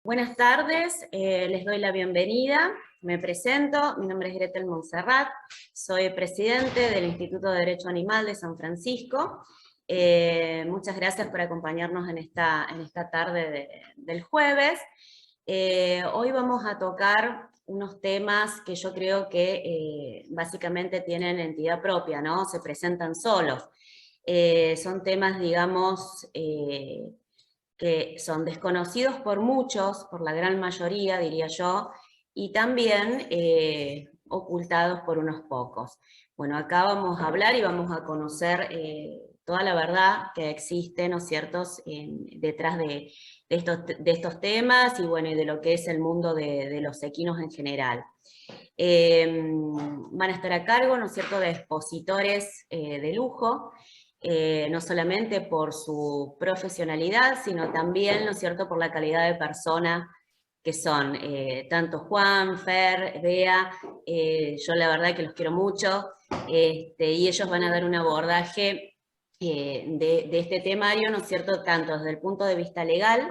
Buenas tardes, les doy la bienvenida. Me presento, mi nombre es Gretel Montserrat, soy presidente del Instituto de Derecho Animal de San Francisco. Muchas gracias por acompañarnos en esta tarde del jueves. Hoy vamos a tocar unos temas que yo creo que básicamente tienen entidad propia, ¿no? Se presentan solos. Son temas, digamos, que son desconocidos por muchos, por la gran mayoría, diría yo, y también ocultados por unos pocos. Bueno, acá vamos a hablar y vamos a conocer toda la verdad que existe, ¿no es cierto?, detrás de estos temas y bueno, y de lo que es el mundo de los equinos en general. Van a estar a cargo, ¿no es cierto?, de expositores de lujo, no solamente por su profesionalidad, sino también, ¿no es cierto?, por la calidad de persona que son, tanto Juan, Fer, Bea, yo la verdad que los quiero mucho, y ellos van a dar un abordaje de este temario, ¿no es cierto?, tanto desde el punto de vista legal,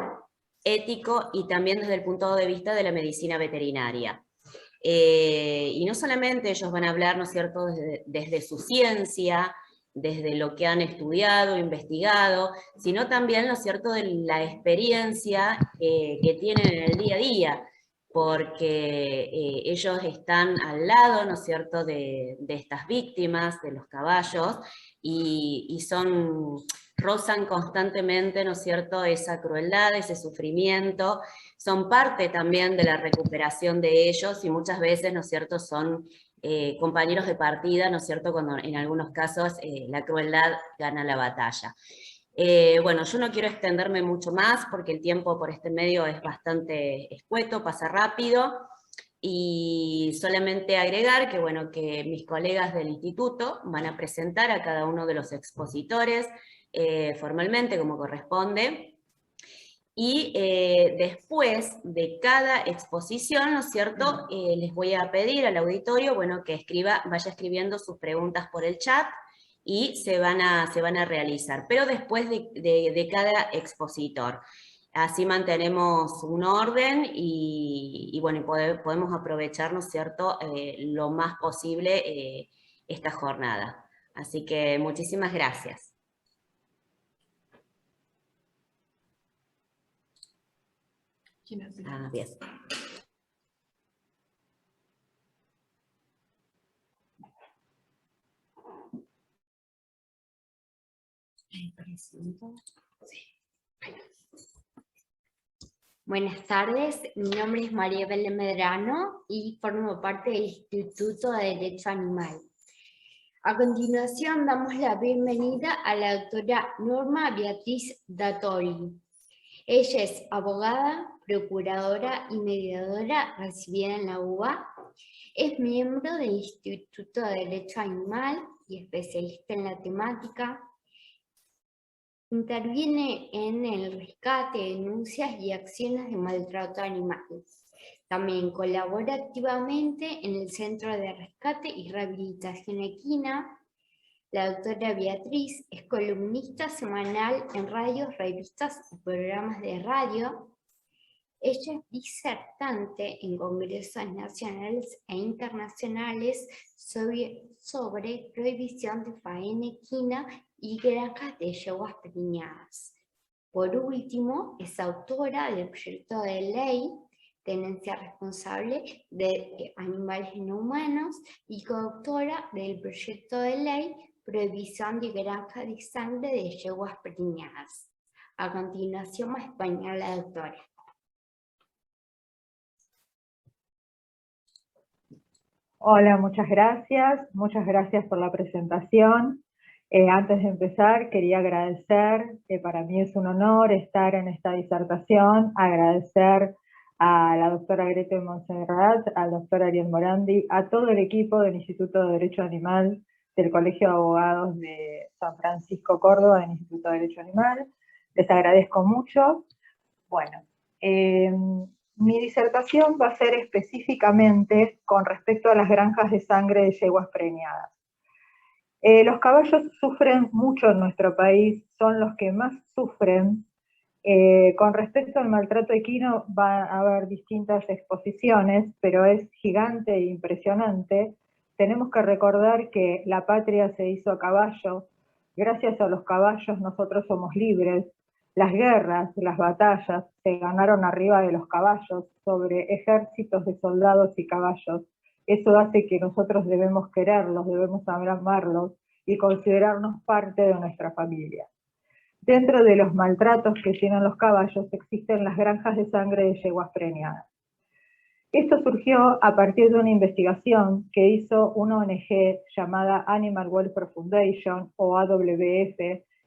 ético y también desde el punto de vista de la medicina veterinaria. Y no solamente ellos van a hablar, ¿no es cierto?, desde su ciencia, desde lo que han estudiado, investigado, sino también, ¿no es cierto?, de la experiencia que tienen en el día a día, porque ellos están al lado, ¿no es cierto?, de estas víctimas, de los caballos, y rozan constantemente, ¿no es cierto?, esa crueldad, ese sufrimiento, son parte también de la recuperación de ellos, y muchas veces, ¿no es cierto?, son compañeros de partida, ¿no es cierto?, cuando en algunos casos la crueldad gana la batalla. Bueno, yo no quiero extenderme mucho más porque el tiempo por este medio es bastante escueto, pasa rápido, y solamente agregar que, bueno, que mis colegas del instituto van a presentar a cada uno de los expositores formalmente, como corresponde, y después de cada exposición, ¿no es cierto?, les voy a pedir al auditorio, bueno, que vaya escribiendo sus preguntas por el chat y se van a realizar, pero después de cada expositor. Así mantenemos un orden y bueno, podemos aprovechar, ¿no es cierto?, lo más posible esta jornada. Así que muchísimas gracias. Ah, bien. Buenas tardes, mi nombre es María Belén Medrano y formo parte del Instituto de Derecho Animal. A continuación damos la bienvenida a la doctora Norma Beatriz Datori. Ella es abogada, procuradora y mediadora recibida en la UBA. Es miembro del Instituto de Derecho Animal y especialista en la temática. Interviene en el rescate, denuncias y acciones de maltrato animal. También colabora activamente en el Centro de Rescate y Rehabilitación Equina. La doctora Beatriz es columnista semanal en radios, revistas y programas de radio. Ella es disertante en congresos nacionales e internacionales sobre prohibición de faena equina y granjas de yeguas preñadas. Por último, es autora del proyecto de ley Tenencia Responsable de Animales No Humanos y coautora del proyecto de ley Prohibición de Granja de Sangre de Yeguas Preñadas. A continuación me explica la doctora. Hola, muchas gracias por la presentación. Antes de empezar, quería agradecer, que para mí es un honor estar en esta disertación, agradecer a la doctora Gretel Montserrat, al doctor Ariel Morandi, a todo el equipo del Instituto de Derecho Animal, del Colegio de Abogados de San Francisco, Córdoba, del Instituto de Derecho Animal. Les agradezco mucho. Bueno, mi disertación va a ser específicamente con respecto a las granjas de sangre de yeguas preñadas. Los caballos sufren mucho en nuestro país, son los que más sufren Con respecto al maltrato equino va a haber distintas exposiciones, pero es gigante e impresionante. Tenemos que recordar que la patria se hizo a caballo. Gracias a los caballos nosotros somos libres. Las guerras, las batallas se ganaron arriba de los caballos, sobre ejércitos de soldados y caballos. Eso hace que nosotros debemos quererlos, debemos amarlos y considerarnos parte de nuestra familia. Dentro de los maltratos que tienen los caballos existen las granjas de sangre de yeguas preñadas. Esto surgió a partir de una investigación que hizo una ONG llamada Animal Welfare Foundation, o AWF,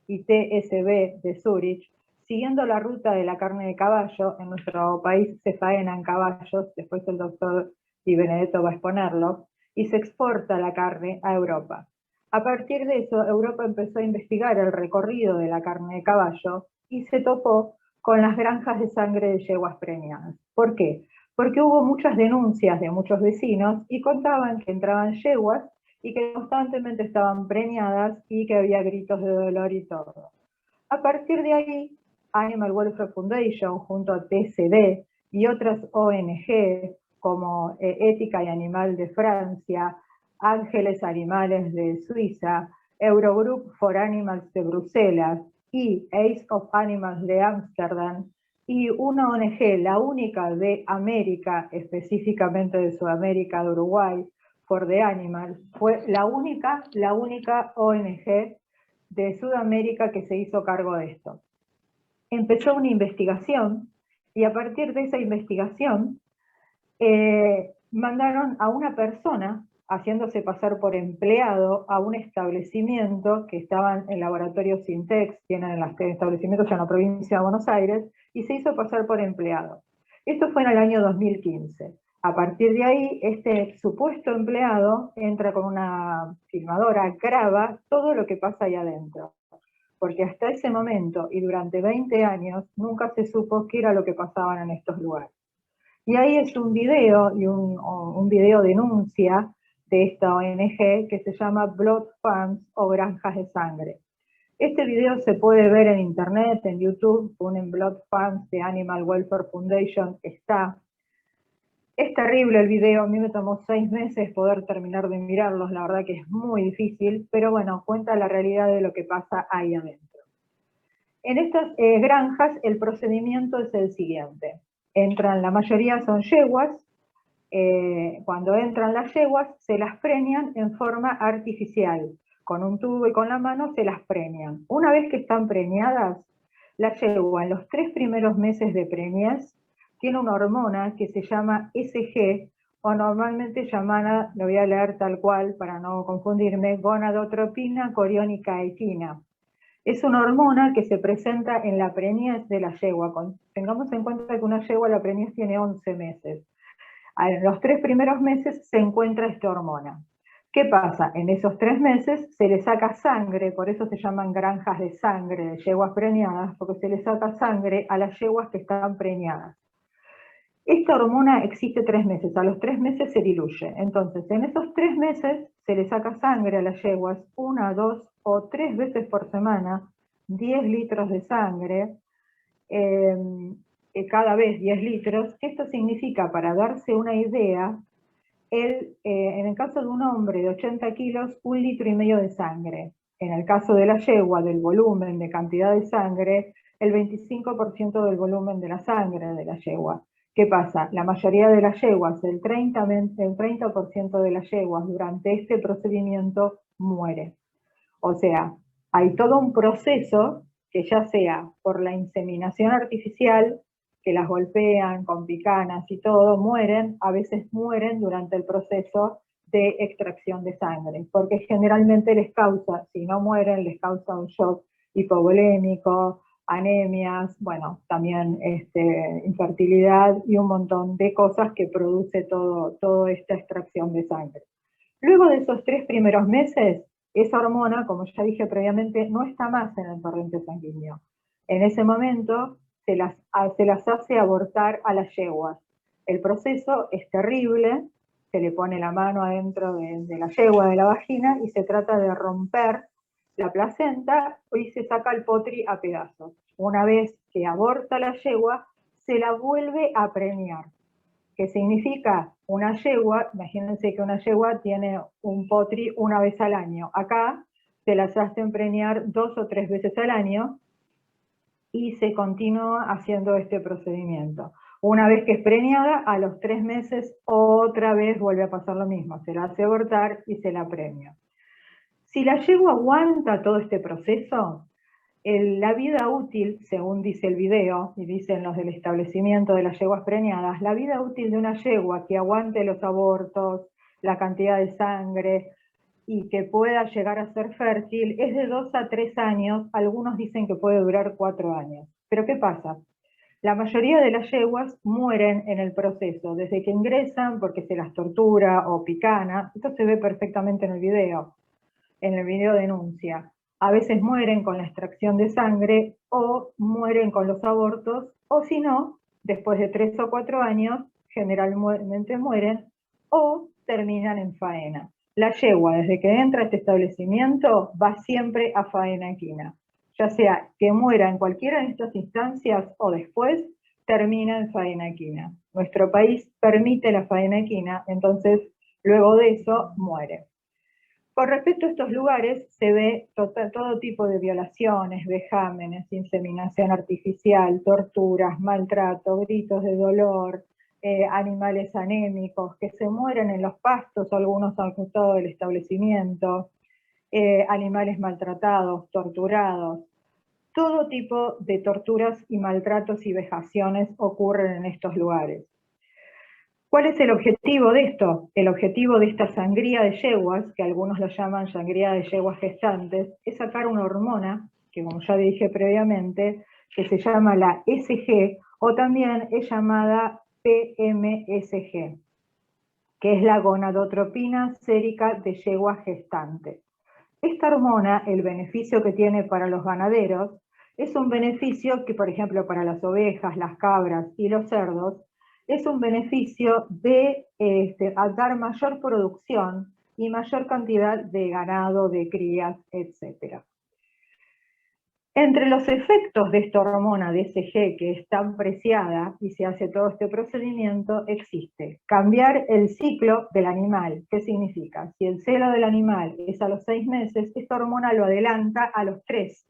y TSB de Zurich, siguiendo la ruta de la carne de caballo. En nuestro país se faenan caballos, después el doctor Di Benedetto va a exponerlo, y se exporta la carne a Europa. A partir de eso, Europa empezó a investigar el recorrido de la carne de caballo y se topó con las granjas de sangre de yeguas preñadas. ¿Por qué? Porque hubo muchas denuncias de muchos vecinos y contaban que entraban yeguas y que constantemente estaban preñadas y que había gritos de dolor y todo. A partir de ahí, Animal Welfare Foundation, junto a TCD y otras ONG como Ética y Animal de Francia, Ángeles Animales de Suiza, Eurogroup for Animals de Bruselas y Ace of Animals de Ámsterdam, y una ONG, la única de América, específicamente de Sudamérica, de Uruguay, For the Animal, fue la única ONG de Sudamérica que se hizo cargo de esto. Empezó una investigación y a partir de esa investigación mandaron a una persona haciéndose pasar por empleado a un establecimiento que estaban en Laboratorio Sintex, tienen establecimientos en la provincia de Buenos Aires, y se hizo pasar por empleado. Esto fue en el año 2015. A partir de ahí, este supuesto empleado entra con una filmadora, graba todo lo que pasa ahí adentro. Porque hasta ese momento y durante 20 años nunca se supo qué era lo que pasaba en estos lugares. Y ahí es un video, y un video denuncia de esta ONG que se llama Blood Farms, o Granjas de Sangre. Este video se puede ver en internet, en YouTube, ponen Blood Farms de Animal Welfare Foundation, está. Es terrible el video, a mí me tomó 6 meses poder terminar de mirarlos, la verdad que es muy difícil, pero bueno, cuenta la realidad de lo que pasa ahí adentro. En estas granjas el procedimiento es el siguiente. Entran, la mayoría son yeguas. Cuando entran las yeguas se las preñan en forma artificial. Con un tubo y con la mano se las preñan. Una vez que están preñadas, la yegua en los 3 primeros meses de preñez tiene una hormona que se llama SG, o normalmente llamada, lo voy a leer tal cual para no confundirme, gonadotropina coriónica equina. Es una hormona que se presenta en la preñez de la yegua. Tengamos en cuenta que una yegua, la preñez tiene 11 meses. En los 3 primeros meses se encuentra esta hormona. ¿Qué pasa? En esos 3 meses se le saca sangre, por eso se llaman granjas de sangre, de yeguas preñadas, porque se le saca sangre a las yeguas que están preñadas. Esta hormona existe 3 meses, a los 3 meses se diluye. Entonces, en esos 3 meses se le saca sangre a las yeguas 1, 2 o 3 veces por semana, 10 litros de sangre, cada vez 10 litros. Esto significa, para darse una idea, en el caso de un hombre de 80 kilos, 1,5 litros de sangre. En el caso de la yegua, del volumen de cantidad de sangre, el 25% del volumen de la sangre de la yegua. ¿Qué pasa? La mayoría de las yeguas, el 30% de las yeguas durante este procedimiento muere. O sea, hay todo un proceso que, ya sea por la inseminación artificial, que las golpean con picanas y todo, mueren, a veces mueren durante el proceso de extracción de sangre, porque generalmente les causa, si no mueren, les causa un shock hipovolémico, anemias, bueno, también infertilidad y un montón de cosas que produce toda esta extracción de sangre. Luego de esos 3 primeros meses, esa hormona, como ya dije previamente, no está más en el torrente sanguíneo. En ese momento se las hace abortar a las yeguas. El proceso es terrible, se le pone la mano adentro de la yegua, de la vagina, y se trata de romper la placenta y se saca el potri a pedazos. una vez que aborta la yegua, se la vuelve a preñar. ¿Qué significa? Una yegua, imagínense que una yegua tiene un potri una vez al año. Acá se las hacen preñar 2 o 3 veces al año y se continúa haciendo este procedimiento. Una vez que es preñada, a los 3 meses otra vez vuelve a pasar lo mismo. Se la hace abortar y se la preña. Si la yegua aguanta todo este proceso, la vida útil, según dice el video, y dicen los del establecimiento de las yeguas preñadas, la vida útil de una yegua que aguante los abortos, la cantidad de sangre y que pueda llegar a ser fértil es de 2 a 3 años, algunos dicen que puede durar 4 años. Pero ¿qué pasa? La mayoría de las yeguas mueren en el proceso, desde que ingresan porque se las tortura o picana, esto se ve perfectamente en el video denuncia. A veces mueren con la extracción de sangre o mueren con los abortos, o si no, después de 3 o 4 años, generalmente mueren o terminan en faena. La yegua, desde que entra a este establecimiento, va siempre a faena equina. Ya sea que muera en cualquiera de estas instancias o después, termina en faena equina. Nuestro país permite la faena equina, entonces luego de eso muere. Con respecto a estos lugares, se ve todo tipo de violaciones, vejámenes, inseminación artificial, torturas, maltrato, gritos de dolor, animales anémicos que se mueren en los pastos, algunos al costado del establecimiento, animales maltratados, torturados. Todo tipo de torturas y maltratos y vejaciones ocurren en estos lugares. ¿Cuál es el objetivo de esto? El objetivo de esta sangría de yeguas, que algunos lo llaman sangría de yeguas gestantes, es sacar una hormona, que como ya dije previamente, que se llama la SG, o también es llamada PMSG, que es la gonadotropina sérica de yegua gestante. Esta hormona, el beneficio que tiene para los ganaderos, es un beneficio que, por ejemplo, para las ovejas, las cabras y los cerdos, es un beneficio de dar mayor producción y mayor cantidad de ganado, de crías, etc. Entre los efectos de esta hormona DSG, que es tan preciada y se hace todo este procedimiento, existe cambiar el ciclo del animal. ¿Qué significa? Si el celo del animal es a los 6 meses, esta hormona lo adelanta a los 3.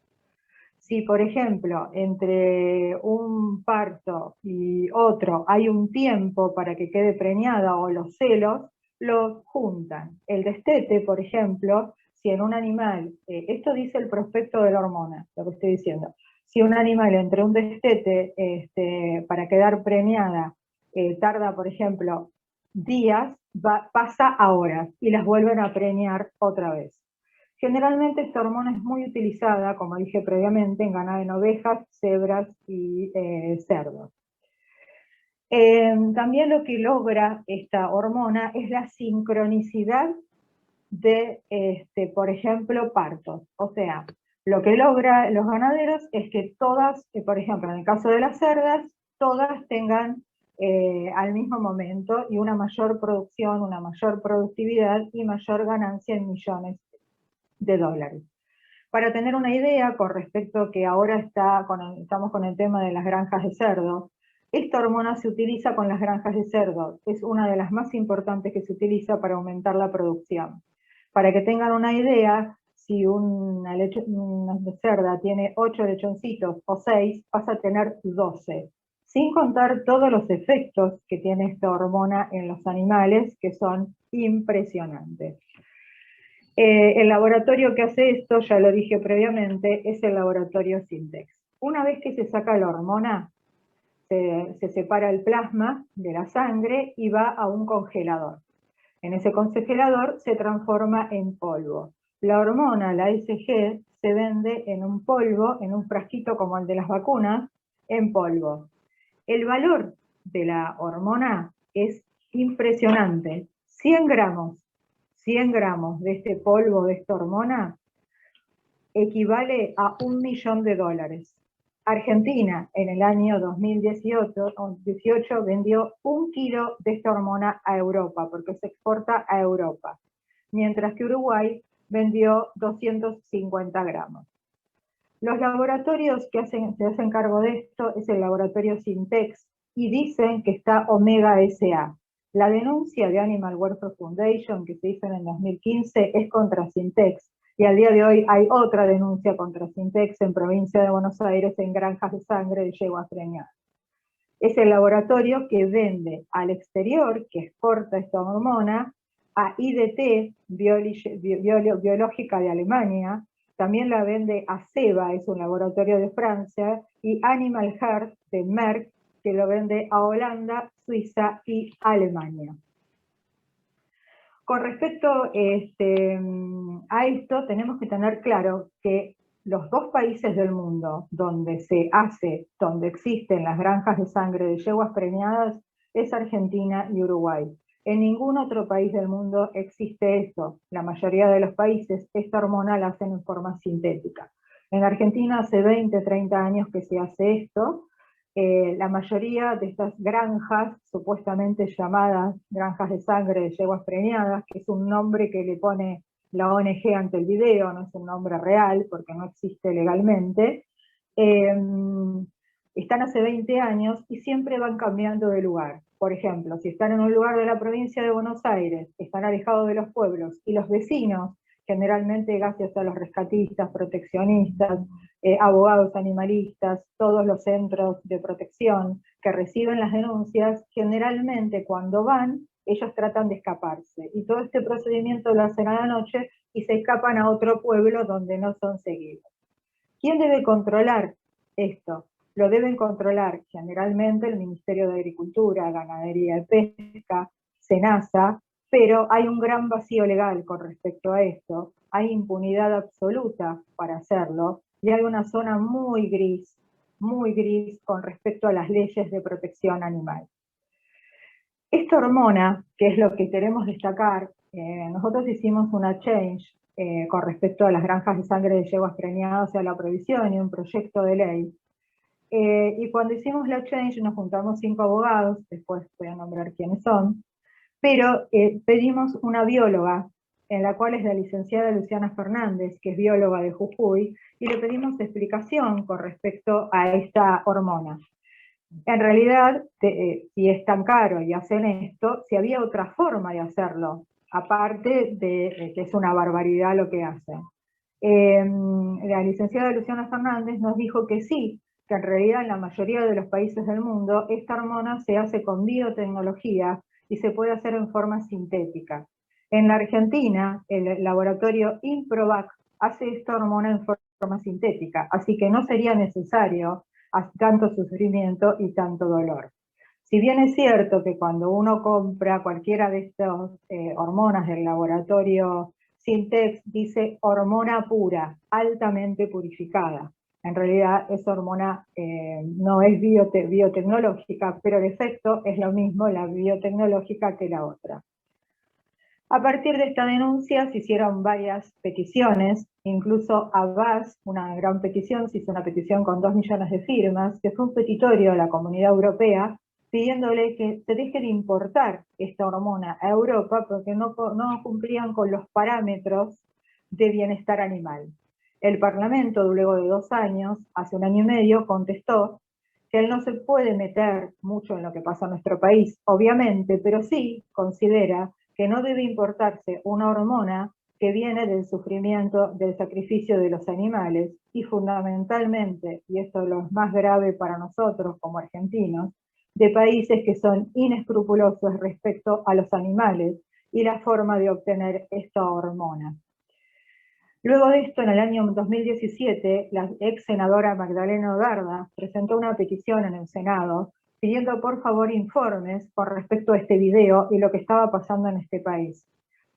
Si, por ejemplo, entre un parto y otro hay un tiempo para que quede preñada o los celos, los juntan. El destete, por ejemplo, si en un animal, esto dice el prospecto de la hormona, lo que estoy diciendo, si un animal entre un destete para quedar preñada tarda, por ejemplo, días, pasa a horas y las vuelven a preñar otra vez. Generalmente esta hormona es muy utilizada, como dije previamente, en ganado en ovejas, cebras y cerdos. También lo que logra esta hormona es la sincronicidad de, por ejemplo, partos. O sea, lo que logra los ganaderos es que todas, por ejemplo, en el caso de las cerdas, todas tengan al mismo momento y una mayor producción, una mayor productividad y mayor ganancia en millones de dólares. Para tener una idea con respecto a que ahora estamos con el tema de las granjas de cerdos, esta hormona se utiliza con las granjas de cerdos, es una de las más importantes que se utiliza para aumentar la producción. Para que tengan una idea, si una cerda tiene 8 lechoncitos o 6, pasa a tener 12, sin contar todos los efectos que tiene esta hormona en los animales, que son impresionantes. El laboratorio que hace esto, ya lo dije previamente, es el laboratorio Syntex. Una vez que se saca la hormona, se separa el plasma de la sangre y va a un congelador. En ese congelador se transforma en polvo. La hormona, la SG, se vende en un polvo, en un frasquito como el de las vacunas, en polvo. El valor de la hormona es impresionante. 100 gramos de este polvo, de esta hormona, equivale a $1 millón. Argentina en el año 2018 vendió 1 kilo de esta hormona a Europa, porque se exporta a Europa, mientras que Uruguay vendió 250 gramos. Los laboratorios que se hacen cargo de esto es el laboratorio Sintex, y dicen que está Omega S.A. La denuncia de Animal Welfare Foundation que se hizo en el 2015 es contra Sintex, y al día de hoy hay otra denuncia contra Sintex en provincia de Buenos Aires en granjas de sangre de yeguas preñadas. Es el laboratorio que vende al exterior, que exporta esta hormona, a IDT, Biológica de Alemania, también la vende a Ceva, es un laboratorio de Francia, y Animal Health de Merck, que lo vende a Holanda, Suiza y Alemania. Con respecto a esto, tenemos que tener claro que los dos países del mundo donde existen las granjas de sangre de yeguas preñadas es Argentina y Uruguay. En ningún otro país del mundo existe eso. La mayoría de los países esta hormona la hacen en forma sintética. En Argentina hace 20, 30 años que se hace esto. La mayoría de estas granjas, supuestamente llamadas granjas de sangre de yeguas preñadas, que es un nombre que le pone la ONG ante el video, no es un nombre real porque no existe legalmente, están hace 20 años y siempre van cambiando de lugar. Por ejemplo, si están en un lugar de la provincia de Buenos Aires, están alejados de los pueblos, y los vecinos, generalmente gracias a los rescatistas, proteccionistas, abogados animalistas, todos los centros de protección que reciben las denuncias, generalmente cuando van, ellos tratan de escaparse. Y todo este procedimiento lo hacen a la noche y se escapan a otro pueblo donde no son seguidos. ¿Quién debe controlar esto? Lo deben controlar generalmente el Ministerio de Agricultura, Ganadería y Pesca, SENASA, pero hay un gran vacío legal con respecto a esto, hay impunidad absoluta para hacerlo, y hay una zona muy gris con respecto a las leyes de protección animal. Esta hormona, que es lo que queremos destacar, nosotros hicimos una change con respecto a las granjas de sangre de yeguas preñadas, a la prohibición y un proyecto de ley. Y cuando hicimos la change nos juntamos 5 abogados, después voy a nombrar quiénes son, pero pedimos una bióloga, en la cual es la licenciada Luciana Fernández, que es bióloga de Jujuy, y le pedimos explicación con respecto a esta hormona. En realidad, si es tan caro y hacen esto, si había otra forma de hacerlo, aparte de que es una barbaridad lo que hacen. La licenciada Luciana Fernández nos dijo que sí, que en realidad en la mayoría de los países del mundo esta hormona se hace con biotecnología y se puede hacer en forma sintética. En la Argentina, el laboratorio Improvac hace esta hormona en forma sintética, así que no sería necesario tanto sufrimiento y tanto dolor. Si bien es cierto que cuando uno compra cualquiera de estas hormonas del laboratorio Sintex, dice hormona pura, altamente purificada. En realidad esa hormona no es biotecnológica, pero de efecto es lo mismo la biotecnológica que la otra. A partir de esta denuncia se hicieron varias peticiones, incluso Abbas, una gran petición, se hizo una petición con 2 millones de firmas, que fue un petitorio a la Comunidad Europea, pidiéndole que se deje de importar esta hormona a Europa porque no cumplían con los parámetros de bienestar animal. El Parlamento, luego de 2 años, hace 1 año y medio, contestó que él no se puede meter mucho en lo que pasa en nuestro país, obviamente, pero sí considera que no debe importarse una hormona que viene del sufrimiento, del sacrificio de los animales, y fundamentalmente, y esto es lo más grave para nosotros como argentinos, de países que son inescrupulosos respecto a los animales y la forma de obtener esta hormona. Luego de esto, en el año 2017, la ex senadora Magdalena Odarda presentó una petición en el Senado pidiendo por favor informes con respecto a este video y lo que estaba pasando en este país.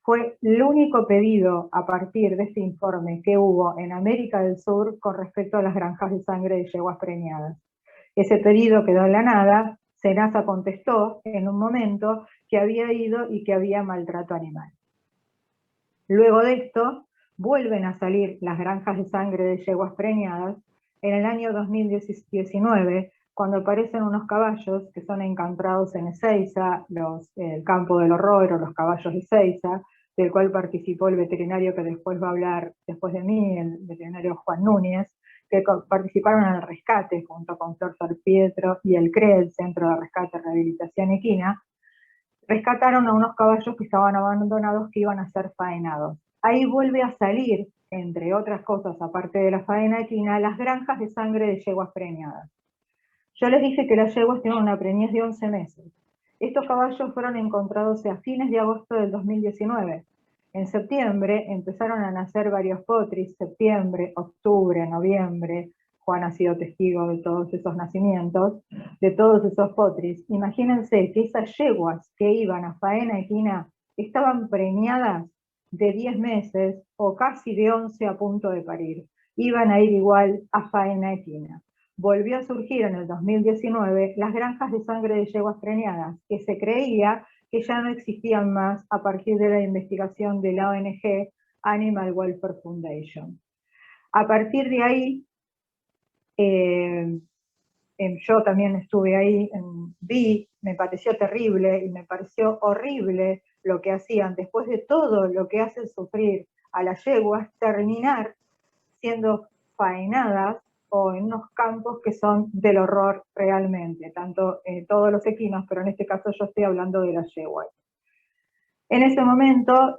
Fue el único pedido a partir de este informe que hubo en América del Sur con respecto a las granjas de sangre de yeguas preñadas. Ese pedido quedó en la nada, SENASA contestó en un momento que había ido y que había maltrato animal. Luego de esto, vuelven a salir las granjas de sangre de yeguas preñadas en el año 2019, cuando aparecen unos caballos que son encontrados en Ezeiza, el campo del horror o los caballos de Ezeiza, del cual participó el veterinario que después va a hablar después de mí, el veterinario Juan Núñez, que participaron en el rescate junto con Flor San Pietro y el CRE, el Centro de Rescate y Rehabilitación Equina, rescataron a unos caballos que estaban abandonados que iban a ser faenados. Ahí vuelve a salir, entre otras cosas, aparte de la faena equina, las granjas de sangre de yeguas preñadas. Yo les dije que las yeguas tienen una preñez de 11 meses. Estos caballos fueron encontrados a fines de agosto del 2019. En septiembre empezaron a nacer varios potris, septiembre, octubre, noviembre. Juan ha sido testigo de todos esos nacimientos, de todos esos potris. Imagínense que esas yeguas que iban a faena equina estaban preñadas de 10 meses o casi de 11 a punto de parir. Iban a ir igual a faena equina. Volvió a surgir en el 2019 las granjas de sangre de yeguas preñadas, que se creía que ya no existían más a partir de la investigación de la ONG Animal Welfare Foundation. A partir de ahí, yo también estuve ahí, vi, me pareció terrible y me pareció horrible lo que hacían, después de todo lo que hacen sufrir a las yeguas, terminar siendo faenadas o en unos campos que son del horror realmente, tanto todos los equinos, pero en este caso yo estoy hablando de las yeguas. En ese momento,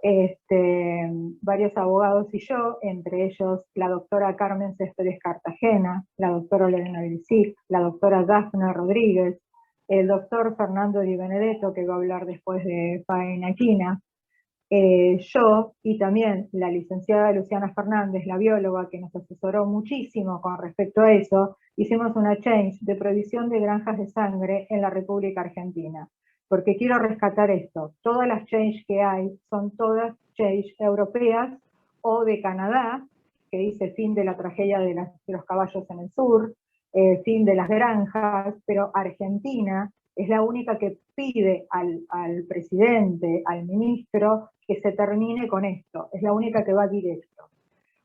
varios abogados y yo, entre ellos la doctora Carmen Céspedes Cartagena, la doctora Lorena Grisic, la doctora Dafna Rodríguez, el doctor Fernando Di Benedetto, que va a hablar después de faena equina, yo y también la licenciada Luciana Fernández, la bióloga, que nos asesoró muchísimo con respecto a eso, hicimos una change de prohibición de granjas de sangre en la República Argentina. Porque quiero rescatar esto, todas las change que hay son todas change europeas o de Canadá, que dice fin de la tragedia de los caballos en el sur, fin de las granjas, pero Argentina es la única que pide al presidente, al ministro, que se termine con esto. Es la única que va directo.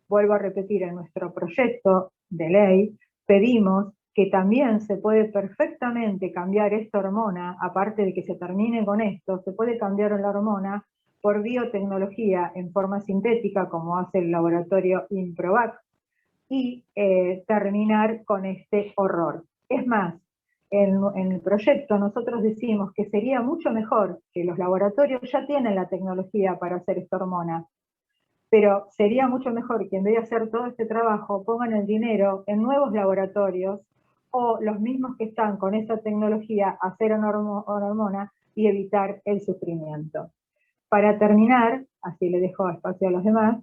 Vuelvo a repetir, en nuestro proyecto de ley pedimos que también se puede perfectamente cambiar esta hormona, aparte de que se termine con esto, se puede cambiar la hormona por biotecnología en forma sintética, como hace el laboratorio Improvac, y terminar con este horror. Es más, en el proyecto nosotros decimos que sería mucho mejor, que los laboratorios ya tienen la tecnología para hacer esta hormona, pero sería mucho mejor que en vez de hacer todo este trabajo pongan el dinero en nuevos laboratorios o los mismos que están con esa tecnología hacer una hormona y evitar el sufrimiento. Para terminar, así le dejo espacio a los demás,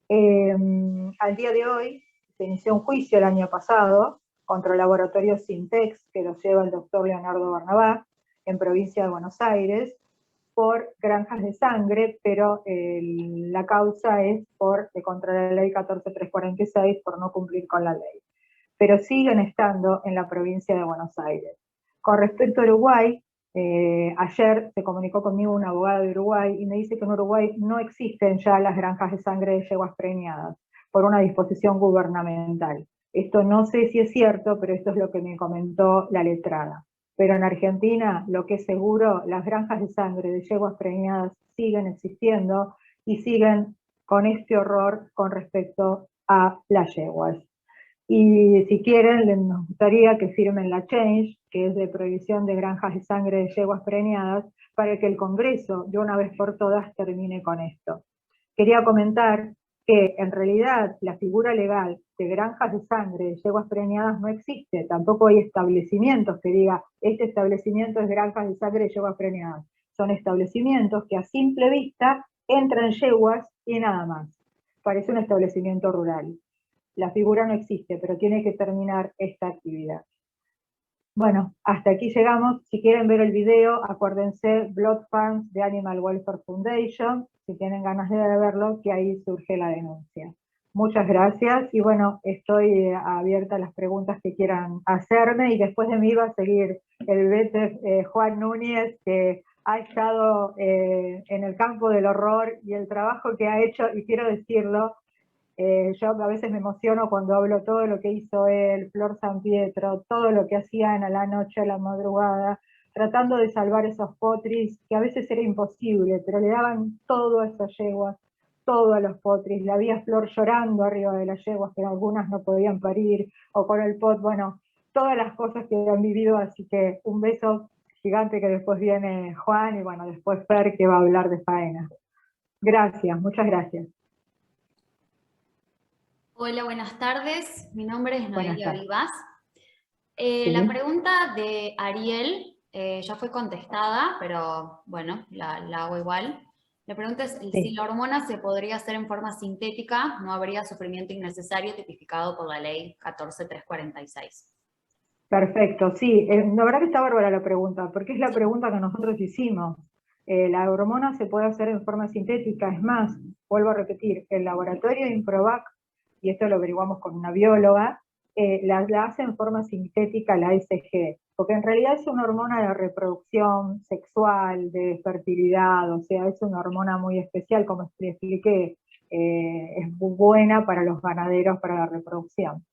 al día de hoy se inició un juicio el año pasado contra el laboratorio Sintex, que lo lleva el doctor Leonardo Barnabá, en provincia de Buenos Aires, por granjas de sangre, pero la causa es contra la ley 14346 por no cumplir con la ley. Pero siguen estando en la provincia de Buenos Aires. Con respecto a Uruguay, ayer se comunicó conmigo un abogado de Uruguay y me dice que en Uruguay no existen ya las granjas de sangre de yeguas preñadas por una disposición gubernamental. Esto no sé si es cierto, pero esto es lo que me comentó la letrada. Pero en Argentina, lo que es seguro, las granjas de sangre de yeguas preñadas siguen existiendo y siguen con este horror con respecto a las yeguas. Y si quieren, nos gustaría que firmen la change, que es de prohibición de granjas de sangre de yeguas preñadas, para que el Congreso, de una vez por todas, termine con esto. Quería comentar que en realidad la figura legal de granjas de sangre de yeguas preñadas no existe, tampoco hay establecimientos que diga, este establecimiento es granjas de sangre de yeguas preñadas. Son establecimientos que a simple vista entran yeguas y nada más. Parece un establecimiento rural. La figura no existe, pero tiene que terminar esta actividad. Bueno, hasta aquí llegamos. Si quieren ver el video, acuérdense, Blood Farms de Animal Welfare Foundation, si tienen ganas de verlo, que ahí surge la denuncia. Muchas gracias y bueno, estoy abierta a las preguntas que quieran hacerme y después de mí va a seguir el vete Juan Núñez, que ha estado en el campo del horror y el trabajo que ha hecho, y quiero decirlo, yo a veces me emociono cuando hablo todo lo que hizo él, Flor San Pietro, todo lo que hacían a la noche, a la madrugada, tratando de salvar esos potris, que a veces era imposible, pero le daban todo a esas yeguas, todos los potris, la vi a Flor llorando arriba de las yeguas, que algunas no podían parir, o con el pot, bueno, todas las cosas que han vivido, así que un beso gigante, que después viene Juan, y bueno, después Fer, que va a hablar de faena. Gracias, muchas gracias. Hola, buenas tardes. Mi nombre es Buenas Noelia tardes. Vivas. Sí. La pregunta de Ariel ya fue contestada, pero bueno, la hago igual. La pregunta es, Sí. si la hormona se podría hacer en forma sintética, ¿no habría sufrimiento innecesario tipificado por la ley 14346? Perfecto, sí, la verdad que está bárbara la pregunta, porque es la pregunta que nosotros hicimos. La hormona se puede hacer en forma sintética, es más, vuelvo a repetir, el laboratorio Improvac, y esto lo averiguamos con una bióloga, la hace en forma sintética la ASG, porque en realidad es una hormona de reproducción sexual, de fertilidad, o sea, es una hormona muy especial, como expliqué, es muy buena para los ganaderos, para la reproducción.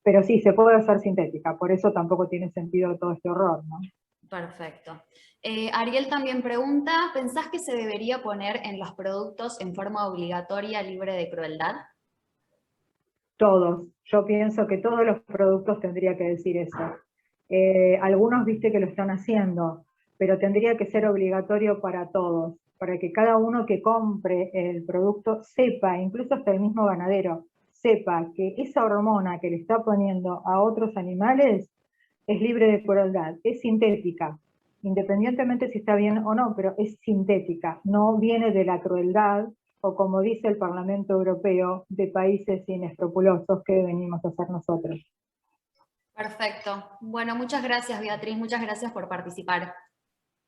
Pero sí, se puede hacer sintética, por eso tampoco tiene sentido todo este horror, ¿no? Perfecto. Ariel también pregunta, ¿pensás que se debería poner en los productos en forma obligatoria libre de crueldad? Todos. Yo pienso que todos los productos tendría que decir eso. Algunos viste que lo están haciendo, pero tendría que ser obligatorio para todos, para que cada uno que compre el producto sepa, incluso hasta el mismo ganadero, sepa que esa hormona que le está poniendo a otros animales es libre de crueldad, es sintética, independientemente si está bien o no, pero es sintética, no viene de la crueldad, o como dice el Parlamento Europeo, de países inescrupulosos que venimos a hacer nosotros. Perfecto. Bueno, muchas gracias, Beatriz, muchas gracias por participar.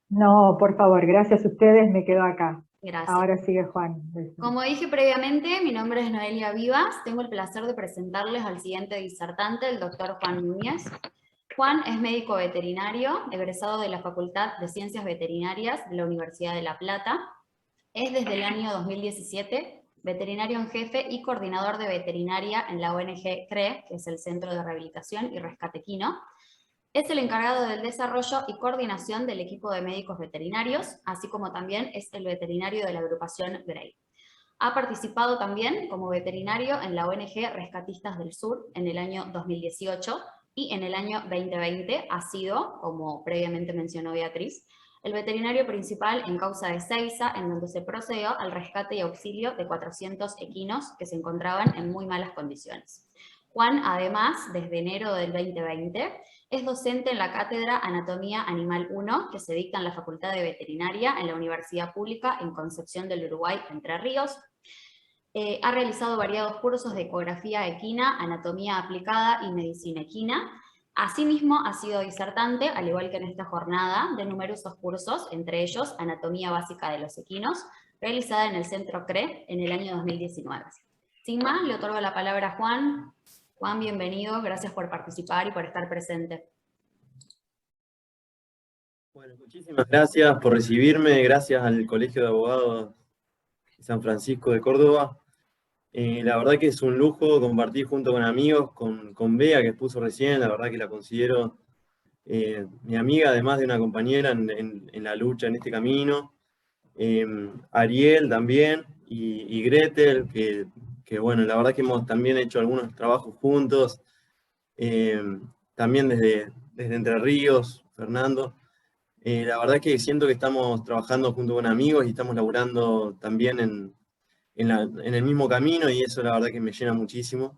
No, por favor, gracias a ustedes, me quedo acá. Gracias. Ahora sigue Juan. Como dije previamente, mi nombre es Noelia Vivas. Tengo el placer de presentarles al siguiente disertante, el doctor Juan Núñez. Juan es médico veterinario, egresado de la Facultad de Ciencias Veterinarias de la Universidad de La Plata. Es desde el año 2017 veterinario en jefe y coordinador de veterinaria en la ONG CRE, que es el Centro de Rehabilitación y Rescate Equino. Es el encargado del desarrollo y coordinación del equipo de médicos veterinarios, así como también es el veterinario de la agrupación GREY. Ha participado también como veterinario en la ONG Rescatistas del Sur en el año 2018 y en el año 2020 ha sido, como previamente mencionó Beatriz, el veterinario principal en causa de Seiza, en donde se procedió al rescate y auxilio de 400 equinos que se encontraban en muy malas condiciones. Juan, además, desde enero del 2020, es docente en la cátedra Anatomía Animal 1, que se dicta en la Facultad de Veterinaria en la Universidad Pública en Concepción del Uruguay, Entre Ríos. Ha realizado variados cursos de ecografía equina, anatomía aplicada y medicina equina. Asimismo, ha sido disertante, al igual que en esta jornada, de numerosos cursos, entre ellos Anatomía Básica de los Equinos, realizada en el Centro CRE en el año 2019. Sin más, le otorgo la palabra a Juan. Juan, bienvenido, gracias por participar y por estar presente. Bueno, muchísimas gracias por recibirme, gracias al Colegio de Abogados de San Francisco de Córdoba. La verdad que es un lujo compartir junto con amigos, con Bea, que expuso recién, la verdad que la considero mi amiga, además de una compañera en la lucha en este camino. Ariel también, y Gretel, que bueno, la verdad que hemos también hecho algunos trabajos juntos, también desde Entre Ríos, Fernando. La verdad que siento que estamos trabajando junto con amigos y estamos laburando también en el mismo camino, y eso la verdad que me llena muchísimo.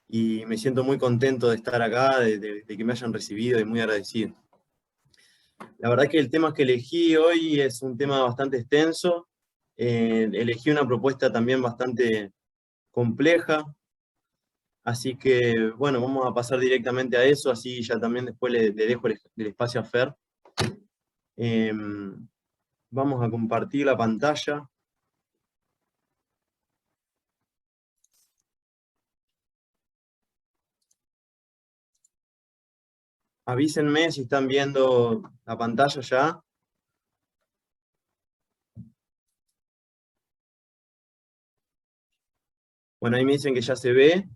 Y me siento muy contento de estar acá, de que me hayan recibido, y muy agradecido. La verdad que el tema que elegí hoy es un tema bastante extenso. Elegí una propuesta también bastante compleja. Así que, bueno, vamos a pasar directamente a eso, así ya también después le dejo el espacio a Fer. Vamos a compartir la pantalla. Avísenme si están viendo la pantalla ya. Bueno, ahí me dicen que ya se ve.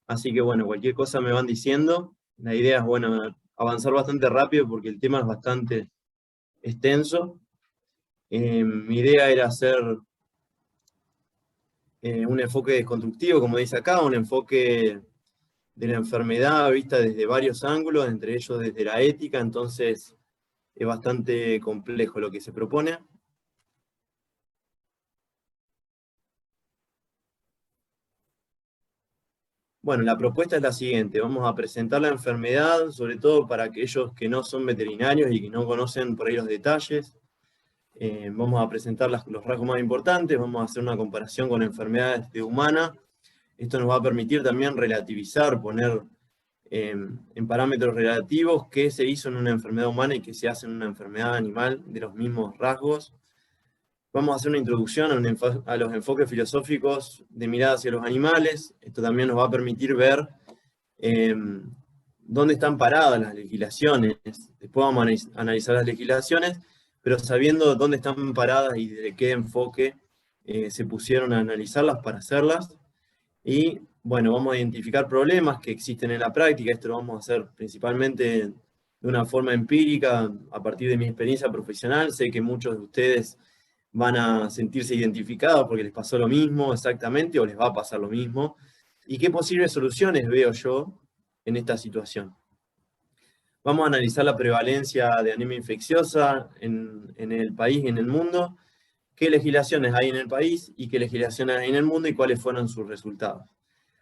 Así que bueno, cualquier cosa me van diciendo. La idea es, bueno, avanzar bastante rápido porque el tema es bastante extenso. Mi idea era hacer un enfoque desconstructivo, como dice acá, un enfoque de la enfermedad vista desde varios ángulos, entre ellos desde la ética, entonces es bastante complejo lo que se propone. Bueno, la propuesta es la siguiente, vamos a presentar la enfermedad, sobre todo para aquellos que no son veterinarios y que no conocen por ahí los detalles. Vamos a presentar los rasgos más importantes, vamos a hacer una comparación con enfermedades de humana. Esto nos va a permitir también relativizar, poner en parámetros relativos qué se hizo en una enfermedad humana y qué se hace en una enfermedad animal de los mismos rasgos. Vamos a hacer una introducción a los enfoques filosóficos de mirada hacia los animales. Esto también nos va a permitir ver dónde están paradas las legislaciones. Después vamos a analizar las legislaciones, pero sabiendo dónde están paradas y de qué enfoque se pusieron a analizarlas para hacerlas. Y bueno, vamos a identificar problemas que existen en la práctica. Esto lo vamos a hacer principalmente de una forma empírica, a partir de mi experiencia profesional. Sé que muchos de ustedes van a sentirse identificados porque les pasó lo mismo exactamente, o les va a pasar lo mismo. ¿Y qué posibles soluciones veo yo en esta situación? Vamos a analizar la prevalencia de anemia infecciosa en el país y en el mundo, qué legislaciones hay en el país y qué legislaciones hay en el mundo y cuáles fueron sus resultados.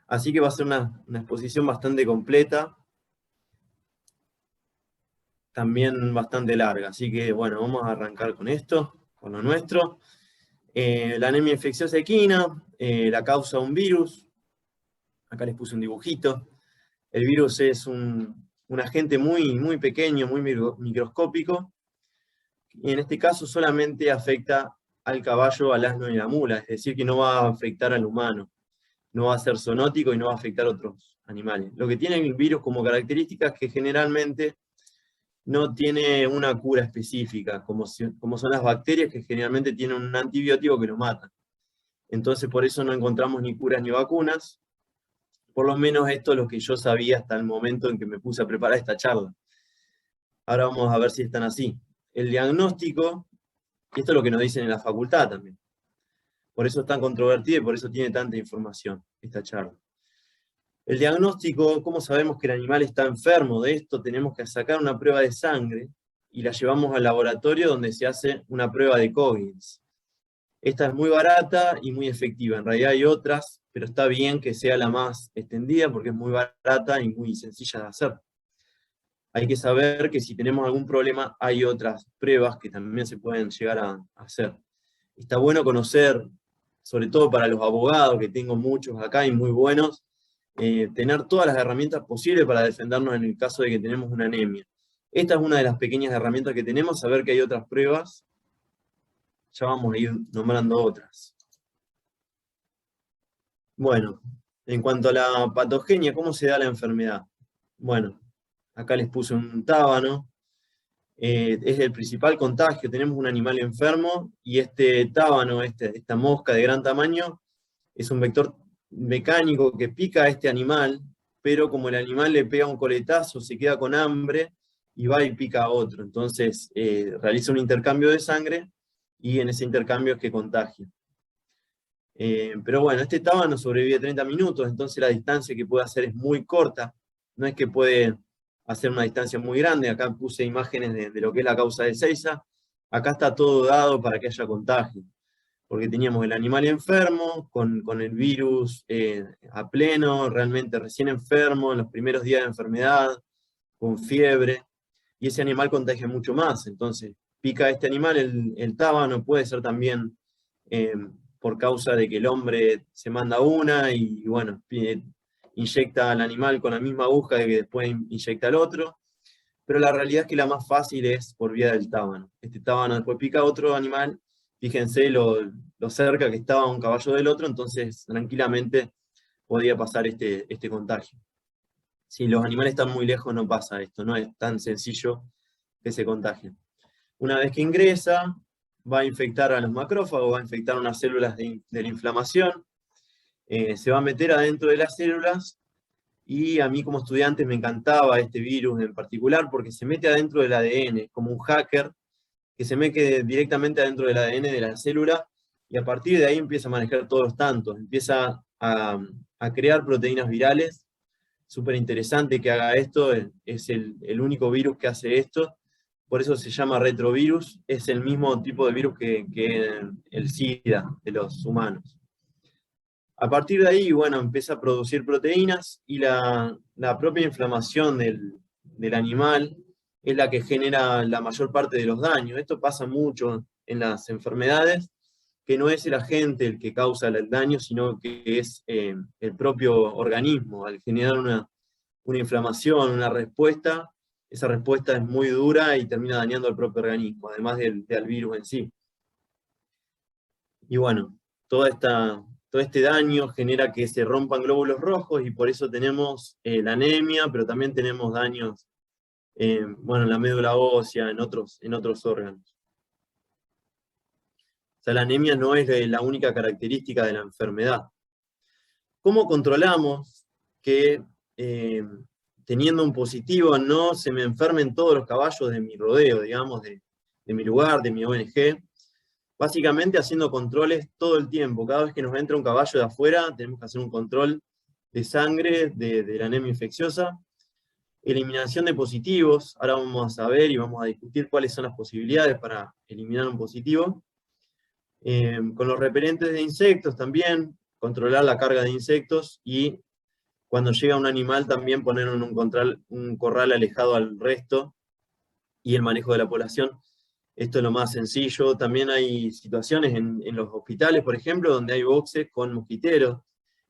Así que va a ser una exposición bastante completa, también bastante larga. Así que bueno, vamos a arrancar con esto, con lo nuestro. La anemia infecciosa equina, la causa un virus. Acá les puse un dibujito. El virus es un agente muy pequeño, muy microscópico, y en este caso solamente afecta al caballo, al asno y a la mula, es decir, que no va a afectar al humano, no va a ser zoonótico y no va a afectar a otros animales. Lo que tiene el virus como característica es que generalmente no tiene una cura específica, como son las bacterias, que generalmente tienen un antibiótico que lo mata. Entonces por eso no encontramos ni curas ni vacunas. Por lo menos esto es lo que yo sabía hasta el momento en que me puse a preparar esta charla. Ahora vamos a ver si están así. El diagnóstico, y esto es lo que nos dicen en la facultad también. Por eso es tan controvertida y por eso tiene tanta información esta charla. El diagnóstico, ¿cómo sabemos que el animal está enfermo de esto? Tenemos que sacar una prueba de sangre y la llevamos al laboratorio donde se hace una prueba de Coggins. Esta es muy barata y muy efectiva. En realidad hay otras, pero está bien que sea la más extendida porque es muy barata y muy sencilla de hacer. Hay que saber que si tenemos algún problema hay otras pruebas que también se pueden llegar a hacer. Está bueno conocer, sobre todo para los abogados, que tengo muchos acá y muy buenos, tener todas las herramientas posibles para defendernos en el caso de que tenemos una anemia. Esta es una de las pequeñas herramientas que tenemos, saber que hay otras pruebas. Ya vamos a ir nombrando otras. Bueno, en cuanto a la patogenia, ¿cómo se da la enfermedad? Bueno, acá les puse un tábano. Es el principal contagio. Tenemos un animal enfermo y este tábano, esta mosca de gran tamaño, es un vector mecánico que pica a este animal, pero como el animal le pega un coletazo, se queda con hambre y va y pica a otro. Entonces realiza un intercambio de sangre y en ese intercambio es que contagia. Pero bueno, este tábano sobrevive 30 minutos, entonces la distancia que puede hacer es muy corta, no es que puede hacer una distancia muy grande. Acá puse imágenes de lo que es la causa de Ezeiza. Acá está todo dado para que haya contagio, porque teníamos el animal enfermo, con el virus a pleno, realmente recién enfermo, en los primeros días de enfermedad, con fiebre, y ese animal contagia mucho más. Entonces pica a este animal, el tábano puede ser también por causa de que el hombre se manda una y bueno, inyecta al animal con la misma aguja que después inyecta al otro, pero la realidad es que la más fácil es por vía del tábano. Este tábano después pica a otro animal, fíjense lo cerca que estaba un caballo del otro, entonces tranquilamente podía pasar este contagio. Si los animales están muy lejos no pasa esto, no es tan sencillo que se contagien. Una vez que ingresa, va a infectar a los macrófagos, va a infectar unas células de la inflamación, se va a meter adentro de las células, y a mí como estudiante me encantaba este virus en particular porque se mete adentro del ADN, como un hacker que se mete directamente adentro del ADN de la célula y a partir de ahí empieza a manejar todos los tantos, empieza a crear proteínas virales. Súper interesante que haga esto, es el único virus que hace esto, por eso se llama retrovirus, es el mismo tipo de virus que el SIDA de los humanos. A partir de ahí, bueno, empieza a producir proteínas y la propia inflamación del animal es la que genera la mayor parte de los daños. Esto pasa mucho en las enfermedades, que no es el agente el que causa el daño, sino que es el propio organismo. Al generar una inflamación, una respuesta, esa respuesta es muy dura y termina dañando al propio organismo, además del virus en sí. Y bueno, todo este daño genera que se rompan glóbulos rojos y por eso tenemos la anemia, pero también tenemos daños bueno, en la médula ósea, en otros órganos. O sea, la anemia no es la única característica de la enfermedad. ¿Cómo controlamos que teniendo un positivo no se me enfermen todos los caballos de mi rodeo, digamos, de mi lugar, de mi ONG? Básicamente haciendo controles todo el tiempo. Cada vez que nos entra un caballo de afuera, tenemos que hacer un control de sangre, de la anemia infecciosa. Eliminación de positivos. Ahora vamos a ver y vamos a discutir cuáles son las posibilidades para eliminar un positivo. Con los repelentes de insectos también, controlar la carga de insectos y cuando llega un animal también poner en un corral alejado al resto y el manejo de la población. Esto es lo más sencillo. También hay situaciones en los hospitales, por ejemplo, donde hay boxes con mosquiteros.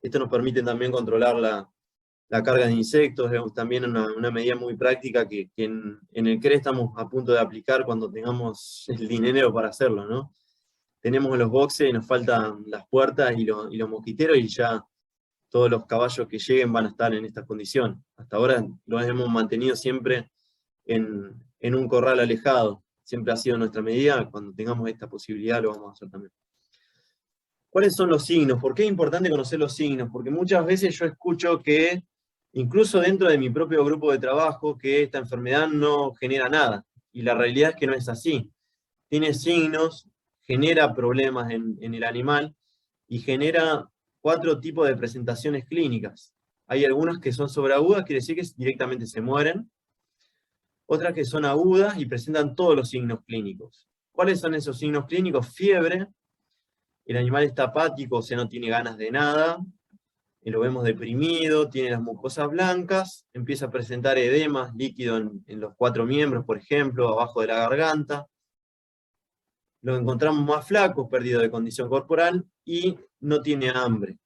Esto nos permite también controlar la carga de insectos. Es también una medida muy práctica que en el CRE estamos a punto de aplicar cuando tengamos el dinero para hacerlo, ¿no? Tenemos los boxes y nos faltan las puertas y los mosquiteros y ya todos los caballos que lleguen van a estar en estas condiciones. Hasta ahora los hemos mantenido siempre en un corral alejado. Siempre ha sido nuestra medida. Cuando tengamos esta posibilidad lo vamos a hacer también. ¿Cuáles son los signos? ¿Por qué es importante conocer los signos? Porque muchas veces yo escucho que, incluso dentro de mi propio grupo de trabajo, que esta enfermedad no genera nada. Y la realidad es que no es así. Tiene signos, genera problemas en el animal y genera 4 tipos de presentaciones clínicas. Hay algunas que son sobreagudas, quiere decir que directamente se mueren. Otras que son agudas y presentan todos los signos clínicos. ¿Cuáles son esos signos clínicos? Fiebre, el animal está apático, o sea, no tiene ganas de nada, y lo vemos deprimido, tiene las mucosas blancas, empieza a presentar edemas, líquido en los 4 miembros, por ejemplo, abajo de la garganta. Lo encontramos más flaco, perdido de condición corporal, y no tiene hambre.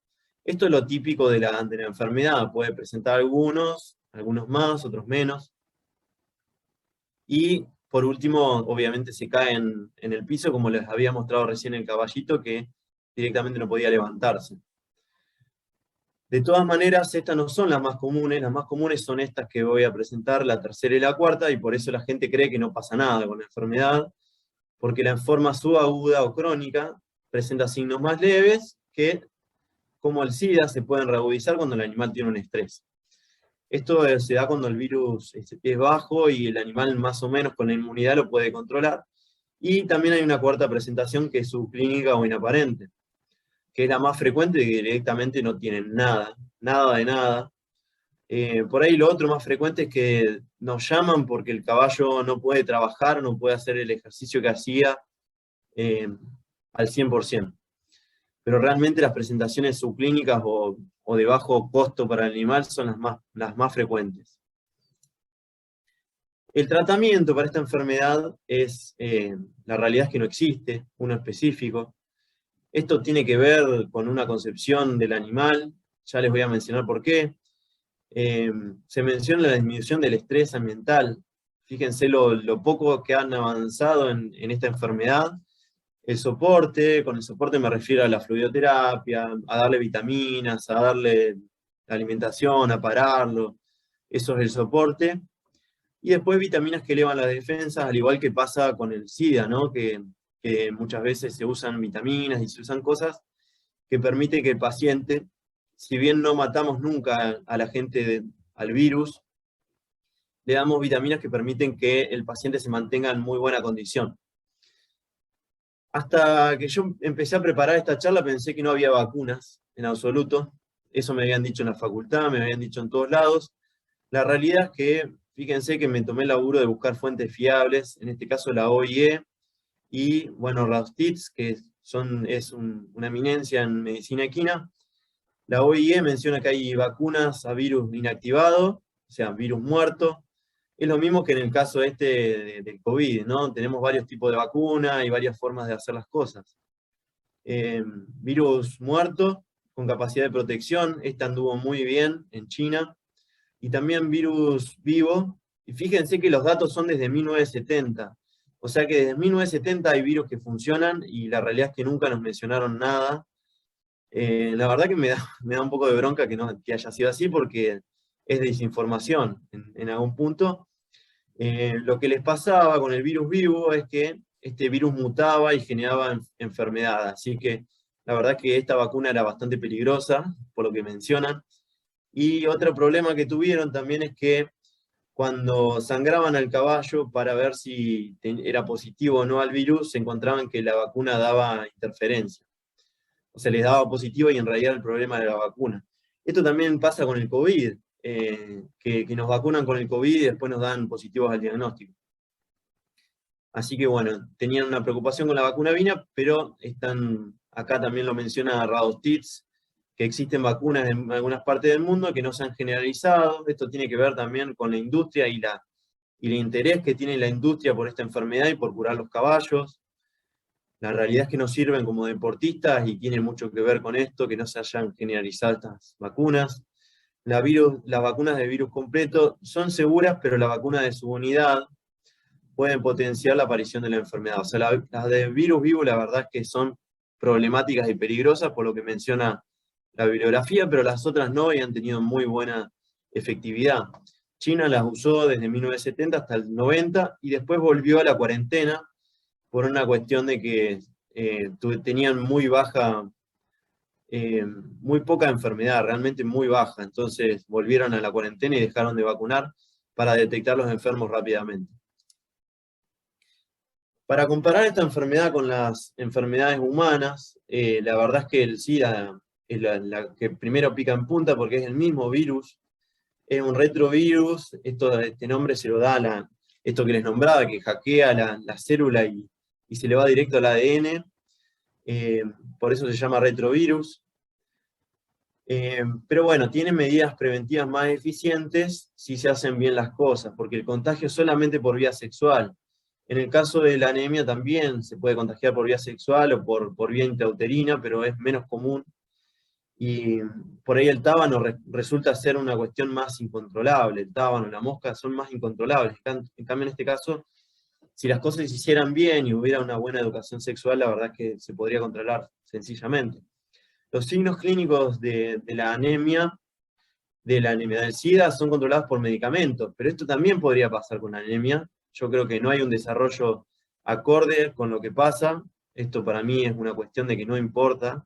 Esto es lo típico de la enfermedad, puede presentar algunos más, otros menos. Y por último, obviamente se cae en el piso, como les había mostrado recién el caballito, que directamente no podía levantarse. De todas maneras, estas no son las más comunes son estas que voy a presentar, la tercera y la cuarta, y por eso la gente cree que no pasa nada con la enfermedad, porque la forma subaguda o crónica presenta signos más leves que, como el SIDA, se pueden reagudizar cuando el animal tiene un estrés. Esto se da cuando el virus es bajo y el animal más o menos con la inmunidad lo puede controlar. Y también hay una cuarta presentación que es subclínica o inaparente, que es la más frecuente y que directamente no tienen nada de nada. Por ahí lo otro más frecuente es que nos llaman porque el caballo no puede trabajar, no puede hacer el ejercicio que hacía al 100%. Pero realmente las presentaciones subclínicas o de bajo costo para el animal son las más frecuentes. El tratamiento para esta enfermedad es, la realidad es que no existe uno específico. Esto tiene que ver con una concepción del animal, ya les voy a mencionar por qué. Se menciona la disminución del estrés ambiental. Fíjense lo poco que han avanzado en esta enfermedad. El soporte, con el soporte me refiero a la fluidoterapia, a darle vitaminas, a darle alimentación, a pararlo. Eso es el soporte. Y después vitaminas que elevan las defensas, al igual que pasa con el SIDA, ¿no? Que muchas veces se usan vitaminas y se usan cosas que permiten que el paciente, si bien no matamos nunca a la gente al virus, le damos vitaminas que permiten que el paciente se mantenga en muy buena condición. Hasta que yo empecé a preparar esta charla pensé que no había vacunas en absoluto. Eso me habían dicho en la facultad, me habían dicho en todos lados. La realidad es que, fíjense que me tomé el laburo de buscar fuentes fiables, en este caso la OIE, y bueno, Raustitz, que es una eminencia en medicina equina. La OIE menciona que hay vacunas a virus inactivado, o sea, virus muerto. Es lo mismo que en el caso del COVID, ¿no? Tenemos varios tipos de vacuna y varias formas de hacer las cosas. Virus muerto, con capacidad de protección, esta anduvo muy bien en China. Y también virus vivo, y fíjense que los datos son desde 1970. O sea que desde 1970 hay virus que funcionan, y la realidad es que nunca nos mencionaron nada. La verdad que me da un poco de bronca que haya sido así, porque es desinformación en algún punto. Lo que les pasaba con el virus vivo es que este virus mutaba y generaba enfermedad, así que la verdad que esta vacuna era bastante peligrosa, por lo que mencionan. Y otro problema que tuvieron también es que cuando sangraban al caballo para ver si era positivo o no al virus, se encontraban que la vacuna daba interferencia. O sea, les daba positivo y en realidad el problema era la vacuna. Esto también pasa con el COVID, que nos vacunan con el COVID y después nos dan positivos al diagnóstico. Así que bueno, tenían una preocupación con la vacuna vina, pero acá también lo menciona Raustitz, que existen vacunas en algunas partes del mundo que no se han generalizado. Esto tiene que ver también con la industria y el interés que tiene la industria por esta enfermedad y por curar los caballos. La realidad es que no sirven como deportistas y tiene mucho que ver con esto, que no se hayan generalizado estas vacunas. Las vacunas de virus completo son seguras, pero la vacuna de subunidad pueden potenciar la aparición de la enfermedad. O sea, las de virus vivo la verdad es que son problemáticas y peligrosas, por lo que menciona la bibliografía, pero las otras no, y han tenido muy buena efectividad. China las usó desde 1970 hasta el 90, y después volvió a la cuarentena, por una cuestión de que tenían muy poca enfermedad, realmente muy baja. Entonces volvieron a la cuarentena y dejaron de vacunar para detectar los enfermos rápidamente. Para comparar esta enfermedad con las enfermedades humanas, la verdad es que el SIDA es la que primero pica en punta, porque es el mismo virus, es un retrovirus. Este nombre se lo da esto que les nombraba, que hackea la célula y se le va directo al ADN, por eso se llama retrovirus. Pero bueno, tiene medidas preventivas más eficientes si se hacen bien las cosas, porque el contagio es solamente por vía sexual. En el caso de la anemia también se puede contagiar por vía sexual o por vía intrauterina, pero es menos común. Y por ahí el tábano resulta ser una cuestión más incontrolable. El tábano, la mosca son más incontrolables. En cambio, en este caso, si las cosas se hicieran bien y hubiera una buena educación sexual, la verdad es que se podría controlar sencillamente. Los signos clínicos de la anemia del SIDA son controlados por medicamentos, pero esto también podría pasar con la anemia. Yo creo que no hay un desarrollo acorde con lo que pasa. Esto para mí es una cuestión de que no importa.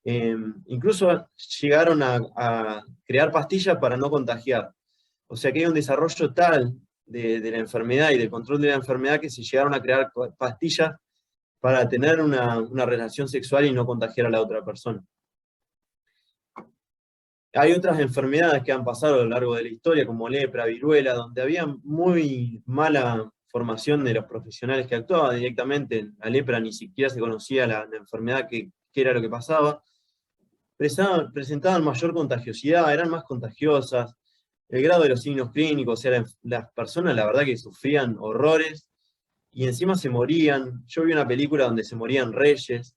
Incluso llegaron a crear pastillas para no contagiar. O sea que hay un desarrollo tal de la enfermedad y del control de la enfermedad que se llegaron a crear pastillas para tener una relación sexual y no contagiar a la otra persona. Hay otras enfermedades que han pasado a lo largo de la historia, como lepra, viruela, donde había muy mala formación de los profesionales que actuaban directamente. La lepra ni siquiera se conocía la enfermedad, qué era lo que pasaba. Presentaban mayor contagiosidad, eran más contagiosas. El grado de los signos clínicos, las personas la verdad que sufrían horrores, y encima se morían. Yo vi una película donde se morían reyes.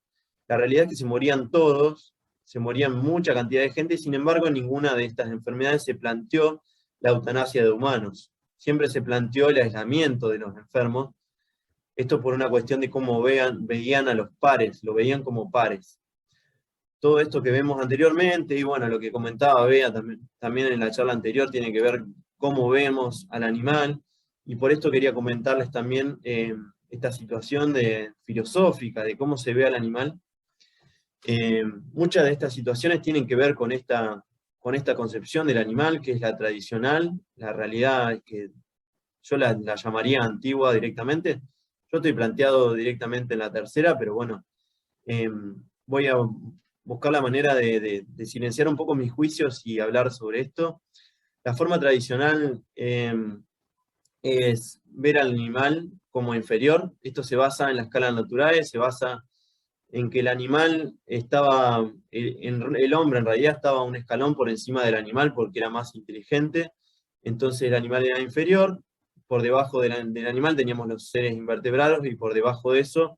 La realidad es que se morían todos, se morían mucha cantidad de gente, y sin embargo en ninguna de estas enfermedades se planteó la eutanasia de humanos. Siempre se planteó el aislamiento de los enfermos. Esto por una cuestión de cómo veían a los pares, lo veían como pares. Todo esto que vemos anteriormente, y bueno, lo que comentaba Bea también en la charla anterior, tiene que ver cómo vemos al animal, y por esto quería comentarles también esta situación filosófica de cómo se ve al animal. Muchas de estas situaciones tienen que ver con esta concepción del animal, que es la tradicional. La realidad es que yo la llamaría antigua directamente. Yo estoy planteado directamente en la tercera, pero bueno, voy a buscar la manera de silenciar un poco mis juicios y hablar sobre esto. La forma tradicional es ver al animal como inferior. Esto se basa en las escalas naturales, se basa en que el animal estaba, el hombre en realidad estaba un escalón por encima del animal porque era más inteligente, entonces el animal era inferior, por debajo del animal teníamos los seres invertebrados y por debajo de eso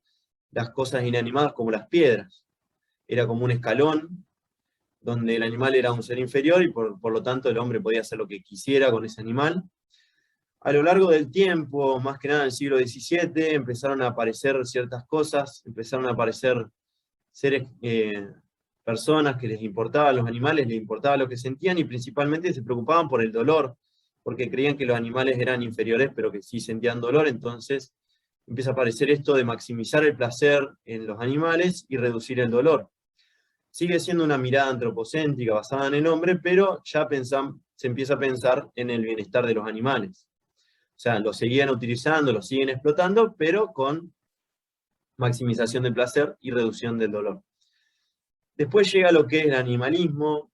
las cosas inanimadas como las piedras. Era como un escalón donde el animal era un ser inferior y por lo tanto el hombre podía hacer lo que quisiera con ese animal. A lo largo del tiempo, más que nada en el siglo XVII, empezaron a aparecer ciertas cosas, empezaron a aparecer seres, personas que les importaban los animales, les importaba lo que sentían y principalmente se preocupaban por el dolor, porque creían que los animales eran inferiores pero que sí sentían dolor, entonces empieza a aparecer esto de maximizar el placer en los animales y reducir el dolor. Sigue siendo una mirada antropocéntrica basada en el hombre, pero ya se empieza a pensar en el bienestar de los animales. O sea, lo seguían utilizando, lo siguen explotando, pero con maximización del placer y reducción del dolor. Después llega lo que es el animalismo,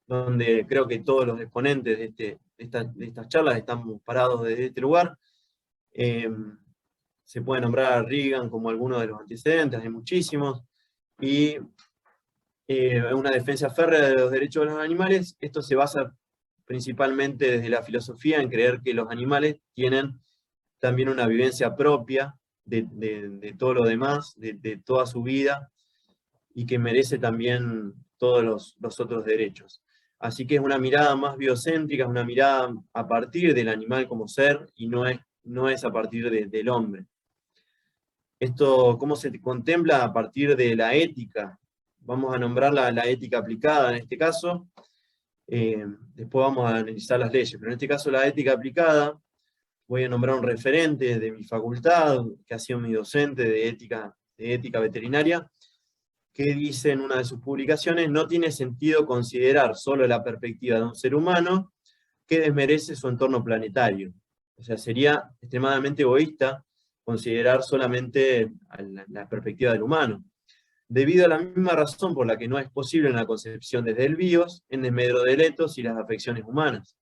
donde creo que todos los exponentes de estas charlas estamos parados desde este lugar. Se puede nombrar a Reagan como alguno de los antecedentes, hay muchísimos, y una defensa férrea de los derechos de los animales. Esto se basa principalmente desde la filosofía en creer que los animales tienen también una vivencia propia de todo lo demás, de toda su vida, y que merece también todos los otros derechos. Así que es una mirada más biocéntrica, es una mirada a partir del animal como ser, y no es a partir del hombre. Esto, ¿cómo se contempla? A partir de la ética. Vamos a nombrar la ética aplicada en este caso. Después vamos a analizar las leyes, pero en este caso la ética aplicada, voy a nombrar un referente de mi facultad, que ha sido mi docente de ética veterinaria, que dice en una de sus publicaciones: no tiene sentido considerar solo la perspectiva de un ser humano que desmerece su entorno planetario. O sea, sería extremadamente egoísta considerar solamente la perspectiva del humano, debido a la misma razón por la que no es posible una concepción desde el bios, en desmedro del etos y las afecciones humanas.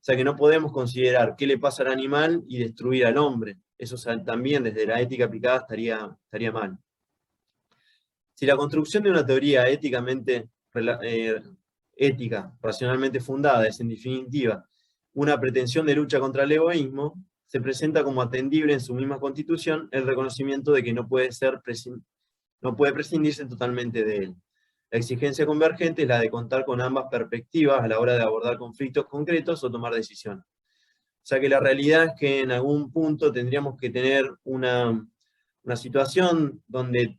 O sea que no podemos considerar qué le pasa al animal y destruir al hombre. Eso también desde la ética aplicada estaría mal. Si la construcción de una teoría ética, racionalmente fundada, es en definitiva una pretensión de lucha contra el egoísmo, se presenta como atendible en su misma constitución el reconocimiento de que no puede prescindirse totalmente de él. La exigencia convergente es la de contar con ambas perspectivas a la hora de abordar conflictos concretos o tomar decisiones. O sea que la realidad es que en algún punto tendríamos que tener una situación donde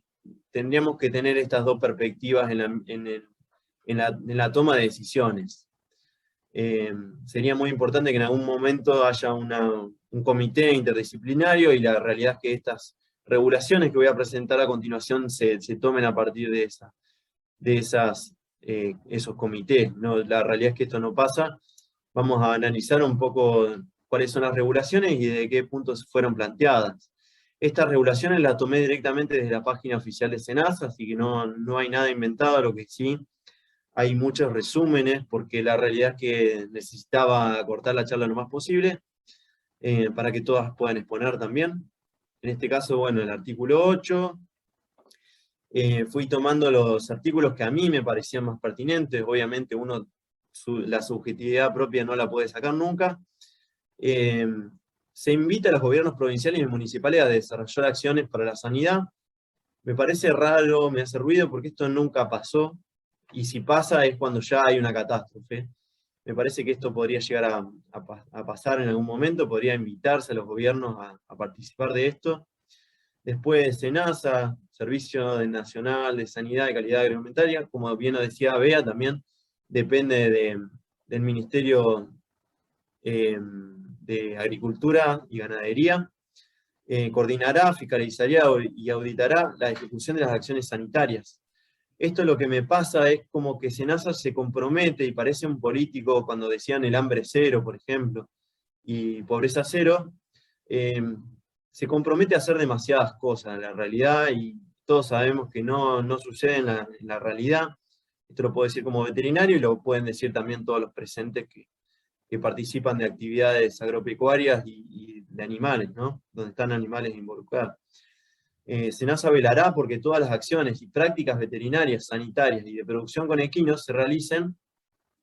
tendríamos que tener estas dos perspectivas en la toma de decisiones. Sería muy importante que en algún momento haya un comité interdisciplinario, y la realidad es que estas regulaciones que voy a presentar a continuación se tomen a partir de esos comités. ¿No? La realidad es que esto no pasa. Vamos a analizar un poco cuáles son las regulaciones y de qué puntos fueron planteadas. Estas regulaciones las tomé directamente desde la página oficial de SENASA, así que no hay nada inventado, lo que sí hay muchos resúmenes, porque la realidad es que necesitaba acortar la charla lo más posible, para que todas puedan exponer también. En este caso, bueno, el artículo 8, fui tomando los artículos que a mí me parecían más pertinentes. Obviamente la subjetividad propia no la puede sacar nunca. Se invita a los gobiernos provinciales y municipales a desarrollar acciones para la sanidad. Me parece raro, me hace ruido, porque esto nunca pasó, y si pasa es cuando ya hay una catástrofe. Me parece que esto podría llegar a pasar en algún momento, podría invitarse a los gobiernos a participar de esto. Después SENASA, Servicio Nacional de Sanidad y Calidad Agroalimentaria, como bien lo decía Bea, también depende del Ministerio de Agricultura y Ganadería. Coordinará, fiscalizará y auditará la ejecución de las acciones sanitarias. Esto lo que me pasa es como que SENASA se compromete, y parece un político cuando decían el hambre cero, por ejemplo, y pobreza cero, se compromete a hacer demasiadas cosas en la realidad, y todos sabemos que no sucede en la realidad. Esto lo puedo decir como veterinario, y lo pueden decir también todos los presentes que participan de actividades agropecuarias y de animales, ¿no? Donde están animales involucrados. SENASA velará porque todas las acciones y prácticas veterinarias, sanitarias y de producción con equinos se realicen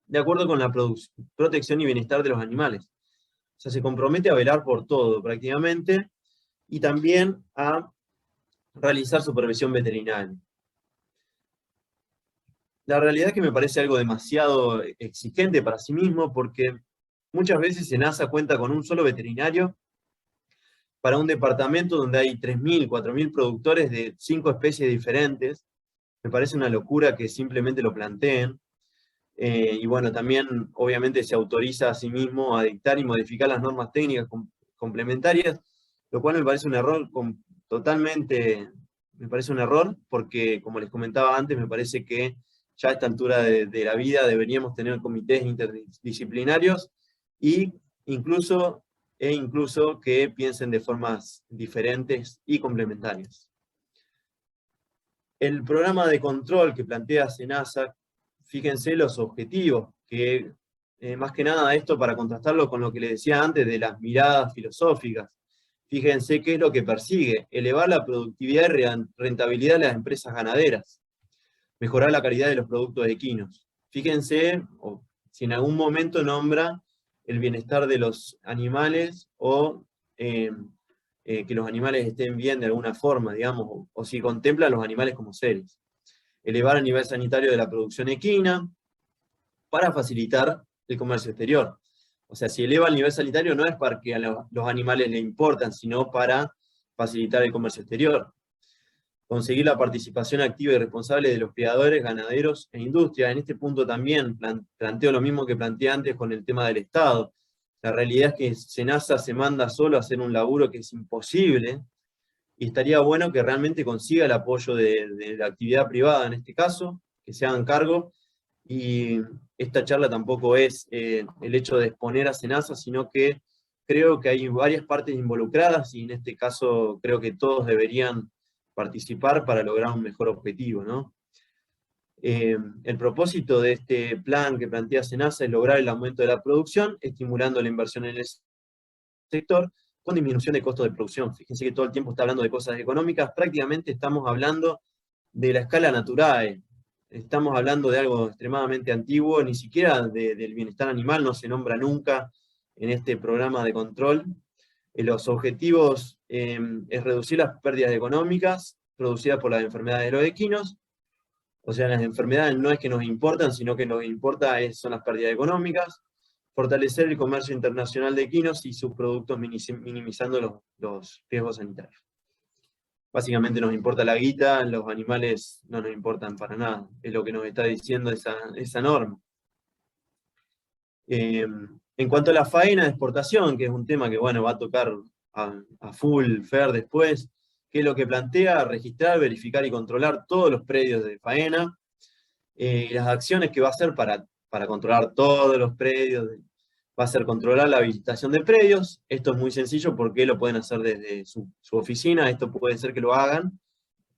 de acuerdo con la protección y bienestar de los animales. O sea, se compromete a velar por todo prácticamente, y también a realizar supervisión veterinaria. La realidad es que me parece algo demasiado exigente para sí mismo, porque muchas veces SENASA cuenta con un solo veterinario para un departamento donde hay 3.000, 4.000 productores de 5 especies diferentes. Me parece una locura que simplemente lo planteen. Y bueno, también obviamente se autoriza a sí mismo a dictar y modificar las normas técnicas complementarias, lo cual me parece un error me parece un error, porque como les comentaba antes, me parece que ya a esta altura de la vida deberíamos tener comités interdisciplinarios, e incluso que piensen de formas diferentes y complementarias. El programa de control que plantea SENASA, fíjense los objetivos, que más que nada esto para contrastarlo con lo que les decía antes de las miradas filosóficas. Fíjense qué es lo que persigue: elevar la productividad y rentabilidad de las empresas ganaderas, mejorar la calidad de los productos equinos. Fíjense si en algún momento nombra el bienestar de los animales, o que los animales estén bien de alguna forma, digamos, o si contempla a los animales como seres. Elevar el nivel sanitario de la producción equina para facilitar el comercio exterior. O sea, si eleva el nivel sanitario no es porque a los animales le importan, sino para facilitar el comercio exterior. Conseguir la participación activa y responsable de los criadores, ganaderos e industria. En este punto también planteo lo mismo que planteé antes con el tema del Estado. La realidad es que SENASA se manda solo a hacer un laburo que es imposible, y estaría bueno que realmente consiga el apoyo de la actividad privada en este caso, que se hagan cargo. Y esta charla tampoco es el hecho de exponer a SENASA, sino que creo que hay varias partes involucradas, y en este caso creo que todos deberían participar para lograr un mejor objetivo, ¿no? El propósito de este plan que plantea SENASA es lograr el aumento de la producción, estimulando la inversión en el sector, con disminución de costos de producción. Fíjense que todo el tiempo está hablando de cosas económicas, prácticamente estamos hablando de la escala natural, estamos hablando de algo extremadamente antiguo, ni siquiera del bienestar animal no se nombra nunca en este programa de control. Los objetivos es reducir las pérdidas económicas producidas por las enfermedades de los equinos. O sea, las enfermedades no es que nos importan, sino que nos importa son las pérdidas económicas. Fortalecer el comercio internacional de equinos y sus productos, minimizando los riesgos sanitarios. Básicamente nos importa la guita, los animales no nos importan para nada, es lo que nos está diciendo esa norma. En cuanto a la faena de exportación, que es un tema que bueno, va a tocar a full Fer después, que es lo que plantea: registrar, verificar y controlar todos los predios de faena, las acciones que va a hacer para controlar todos los predios, va a ser controlar la habilitación de predios. Esto es muy sencillo porque lo pueden hacer desde su oficina, esto puede ser que lo hagan.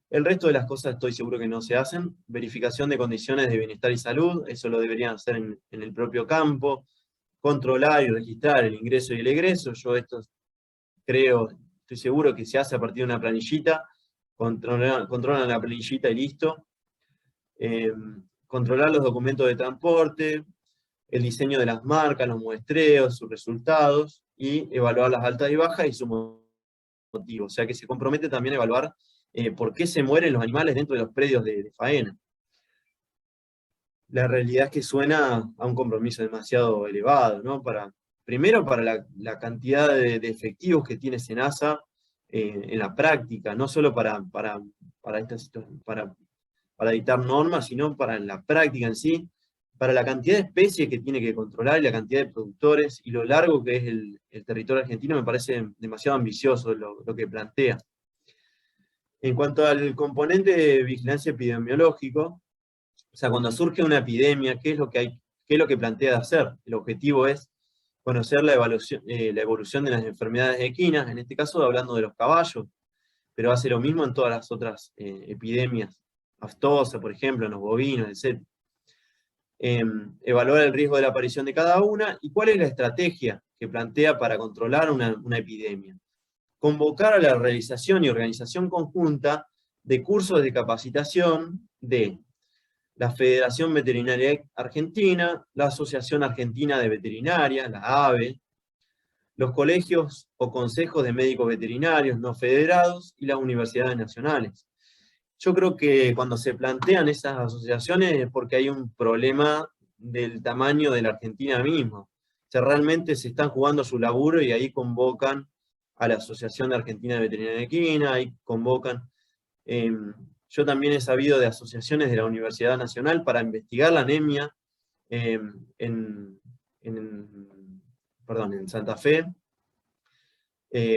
El resto de las cosas estoy seguro que no se hacen. Verificación de condiciones de bienestar y salud, eso lo deberían hacer en el propio campo. Controlar y registrar el ingreso y el egreso, yo esto estoy seguro que se hace a partir de una planillita, controlan la planillita y listo. Controlar los documentos de transporte, el diseño de las marcas, los muestreos, sus resultados, y evaluar las altas y bajas y su motivo. O sea que se compromete también a evaluar por qué se mueren los animales dentro de los predios de faena. La realidad es que suena a un compromiso demasiado elevado, ¿no? Primero para la cantidad de efectivos que tiene SENASA en la práctica, no solo para dictar normas, sino para la práctica en sí, para la cantidad de especies que tiene que controlar y la cantidad de productores, y lo largo que es el territorio argentino. Me parece demasiado ambicioso lo que plantea. En cuanto al componente de vigilancia epidemiológico, o sea, cuando surge una epidemia, ¿qué es lo que plantea de hacer? El objetivo es conocer la evolución de las enfermedades equinas, en este caso hablando de los caballos, pero hace lo mismo en todas las otras epidemias, aftosa, por ejemplo, en los bovinos, etc. Evaluar el riesgo de la aparición de cada una y cuál es la estrategia que plantea para controlar una epidemia. Convocar a la realización y organización conjunta de cursos de capacitación de la Federación Veterinaria Argentina, la Asociación Argentina de Veterinaria, la AVE, los colegios o consejos de médicos veterinarios no federados y las universidades nacionales. Yo creo que cuando se plantean esas asociaciones es porque hay un problema del tamaño de la Argentina misma. O sea, realmente se están jugando su laburo y ahí convocan a la Asociación de Argentina de Veterinaria Equina, ahí convocan... yo también he sabido de asociaciones de la Universidad Nacional para investigar la anemia en Santa Fe.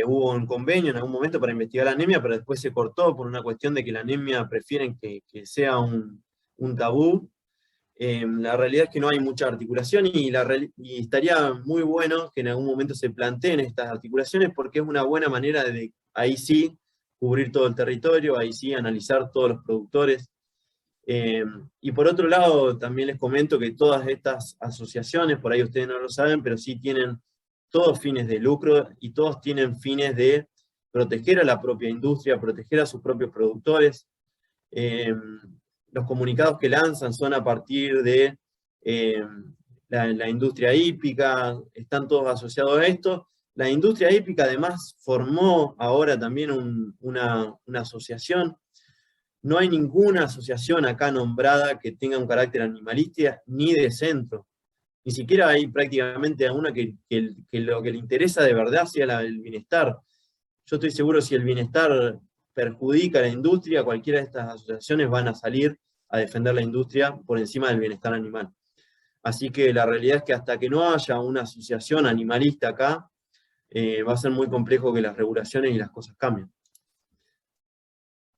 Hubo un convenio en algún momento para investigar la anemia, pero después se cortó por una cuestión de que la anemia prefieren que sea un tabú. La realidad es que no hay mucha articulación y estaría muy bueno que en algún momento se planteen estas articulaciones porque es una buena manera de, ahí sí, cubrir todo el territorio, ahí sí, analizar todos los productores. Y por otro lado, también les comento que todas estas asociaciones, por ahí ustedes no lo saben, pero sí tienen todos fines de lucro y todos tienen fines de proteger a la propia industria, proteger a sus propios productores. Los comunicados que lanzan son a partir de la industria hípica, están todos asociados a esto. La industria hípica además formó ahora también una asociación. No hay ninguna asociación acá nombrada que tenga un carácter animalista ni de centro. Ni siquiera hay prácticamente una que lo que le interesa de verdad sea el bienestar. Yo estoy seguro si el bienestar perjudica a la industria, cualquiera de estas asociaciones van a salir a defender la industria por encima del bienestar animal. Así que la realidad es que hasta que no haya una asociación animalista acá, va a ser muy complejo que las regulaciones y las cosas cambien.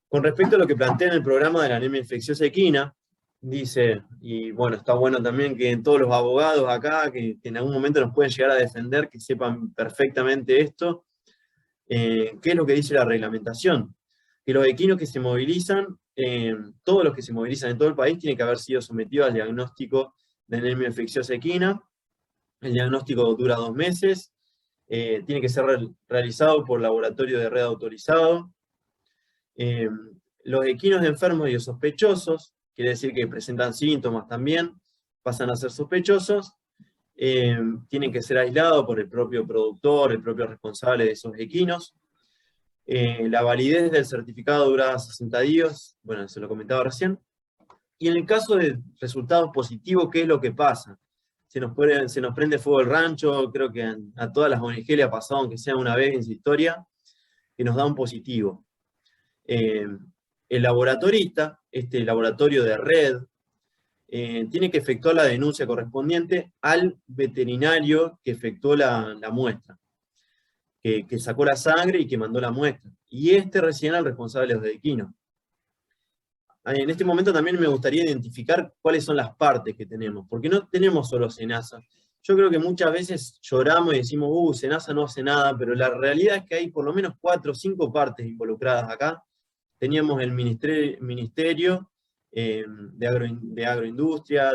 Con respecto a lo que plantea en el programa de la anemia infecciosa equina, dice, y bueno, está bueno también que todos los abogados acá, que en algún momento nos pueden llegar a defender, que sepan perfectamente esto, ¿qué es lo que dice la reglamentación? Que los equinos que se movilizan, todos los que se movilizan en todo el país, tienen que haber sido sometidos al diagnóstico de anemia infecciosa equina. El diagnóstico dura 2 meses, tiene que ser realizado por laboratorio de red autorizado. Los equinos enfermos y sospechosos, quiere decir que presentan síntomas también, pasan a ser sospechosos, tienen que ser aislados por el propio productor, el propio responsable de esos equinos. La validez del certificado dura 60 días, bueno, se lo comentaba recién. Y en el caso de resultados positivos, ¿qué es lo que pasa? Se nos prende fuego el rancho, creo que a todas las ONG le ha pasado, aunque sea una vez en su historia, que nos da un positivo. El laboratorista, este laboratorio de red, tiene que efectuar la denuncia correspondiente al veterinario que efectuó la muestra, que sacó la sangre y que mandó la muestra. Y este recién al responsable de los equinos. En este momento también me gustaría identificar cuáles son las partes que tenemos, porque no tenemos solo SENASA. Yo creo que muchas veces lloramos y decimos, SENASA no hace nada, pero la realidad es que hay por lo menos 4 o 5 partes involucradas acá. Teníamos el Ministerio de Agroindustria,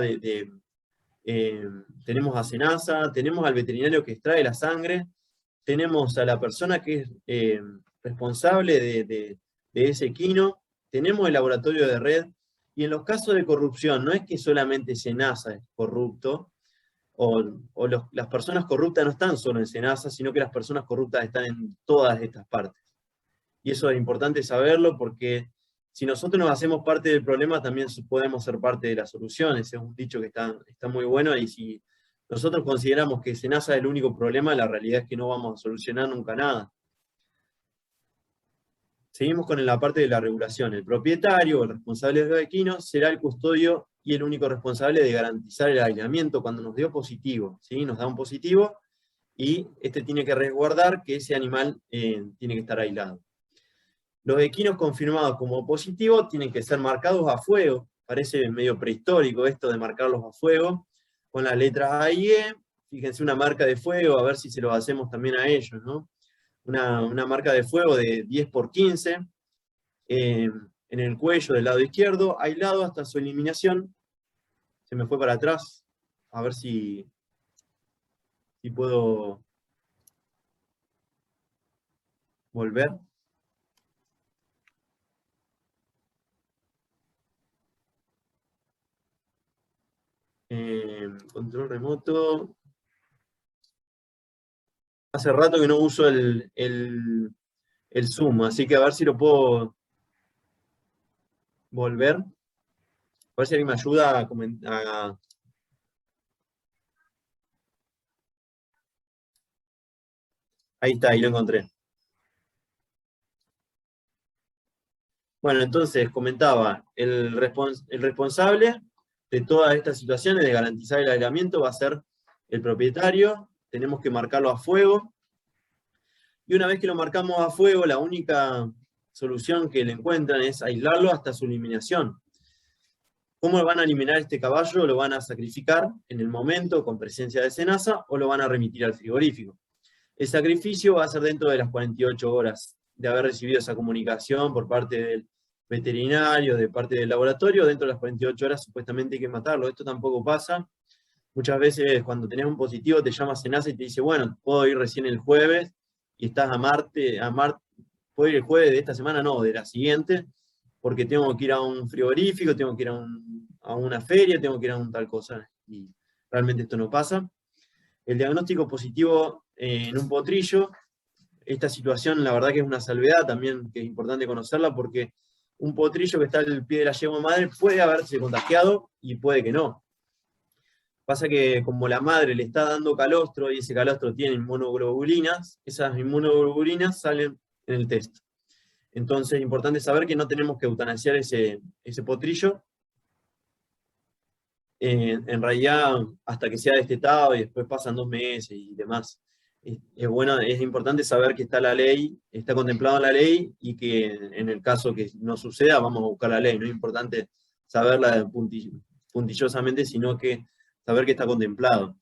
tenemos a SENASA, tenemos al veterinario que extrae la sangre, tenemos a la persona que es responsable de ese equino, tenemos el laboratorio de red, y en los casos de corrupción, no es que solamente SENASA es corrupto, las personas corruptas no están solo en SENASA, sino que las personas corruptas están en todas estas partes. Y eso es importante saberlo porque si nosotros nos hacemos parte del problema, también podemos ser parte de la solución. Ese es un dicho que está muy bueno, y si nosotros consideramos que SENASA es el único problema, la realidad es que no vamos a solucionar nunca nada. Seguimos con la parte de la regulación. El propietario o el responsable de los equinos será el custodio y el único responsable de garantizar el aislamiento cuando nos dio positivo. ¿Sí? Nos da un positivo y este tiene que resguardar que ese animal tiene que estar aislado. Los equinos confirmados como positivos tienen que ser marcados a fuego. Parece medio prehistórico esto de marcarlos a fuego, con las letras A y E, fíjense, una marca de fuego, a ver si se lo hacemos también a ellos, ¿no? Una marca de fuego de 10 por 15 en el cuello del lado izquierdo, aislado hasta su eliminación. Se me fue para atrás, a ver si puedo volver. Control remoto. Hace rato que no uso el Zoom, así que a ver si lo puedo volver. A ver si alguien me ayuda a comentar. Ahí está, ahí lo encontré. Bueno, entonces comentaba, el responsable de todas estas situaciones de garantizar el aislamiento va a ser el propietario. Tenemos que marcarlo a fuego. Y una vez que lo marcamos a fuego, la única solución que le encuentran es aislarlo hasta su eliminación. ¿Cómo van a eliminar este caballo? ¿Lo van a sacrificar en el momento con presencia de cenaza o lo van a remitir al frigorífico? El sacrificio va a ser dentro de las 48 horas de haber recibido esa comunicación por parte del veterinario, de parte del laboratorio. Dentro de las 48 horas supuestamente hay que matarlo. Esto tampoco pasa. Muchas veces cuando tenés un positivo te llama cenaza y te dice, bueno, puedo ir recién el jueves y estás puedo ir el jueves de esta semana, no, de la siguiente, porque tengo que ir a un frigorífico, tengo que ir a una feria, tengo que ir a un tal cosa, y realmente esto no pasa. El diagnóstico positivo en un potrillo, esta situación la verdad que es una salvedad también, que es importante conocerla, porque un potrillo que está al pie de la yegua madre puede haberse contagiado y puede que no. Pasa que como la madre le está dando calostro y ese calostro tiene inmunoglobulinas, esas inmunoglobulinas salen en el test. Entonces es importante saber que no tenemos que eutanasiar ese potrillo. En realidad, hasta que sea destetado y después pasan 2 meses y demás. Es importante saber que está la ley, está contemplado en la ley y que en el caso que no suceda vamos a buscar la ley. No es importante saberla puntillosamente, sino que saber que está contemplado.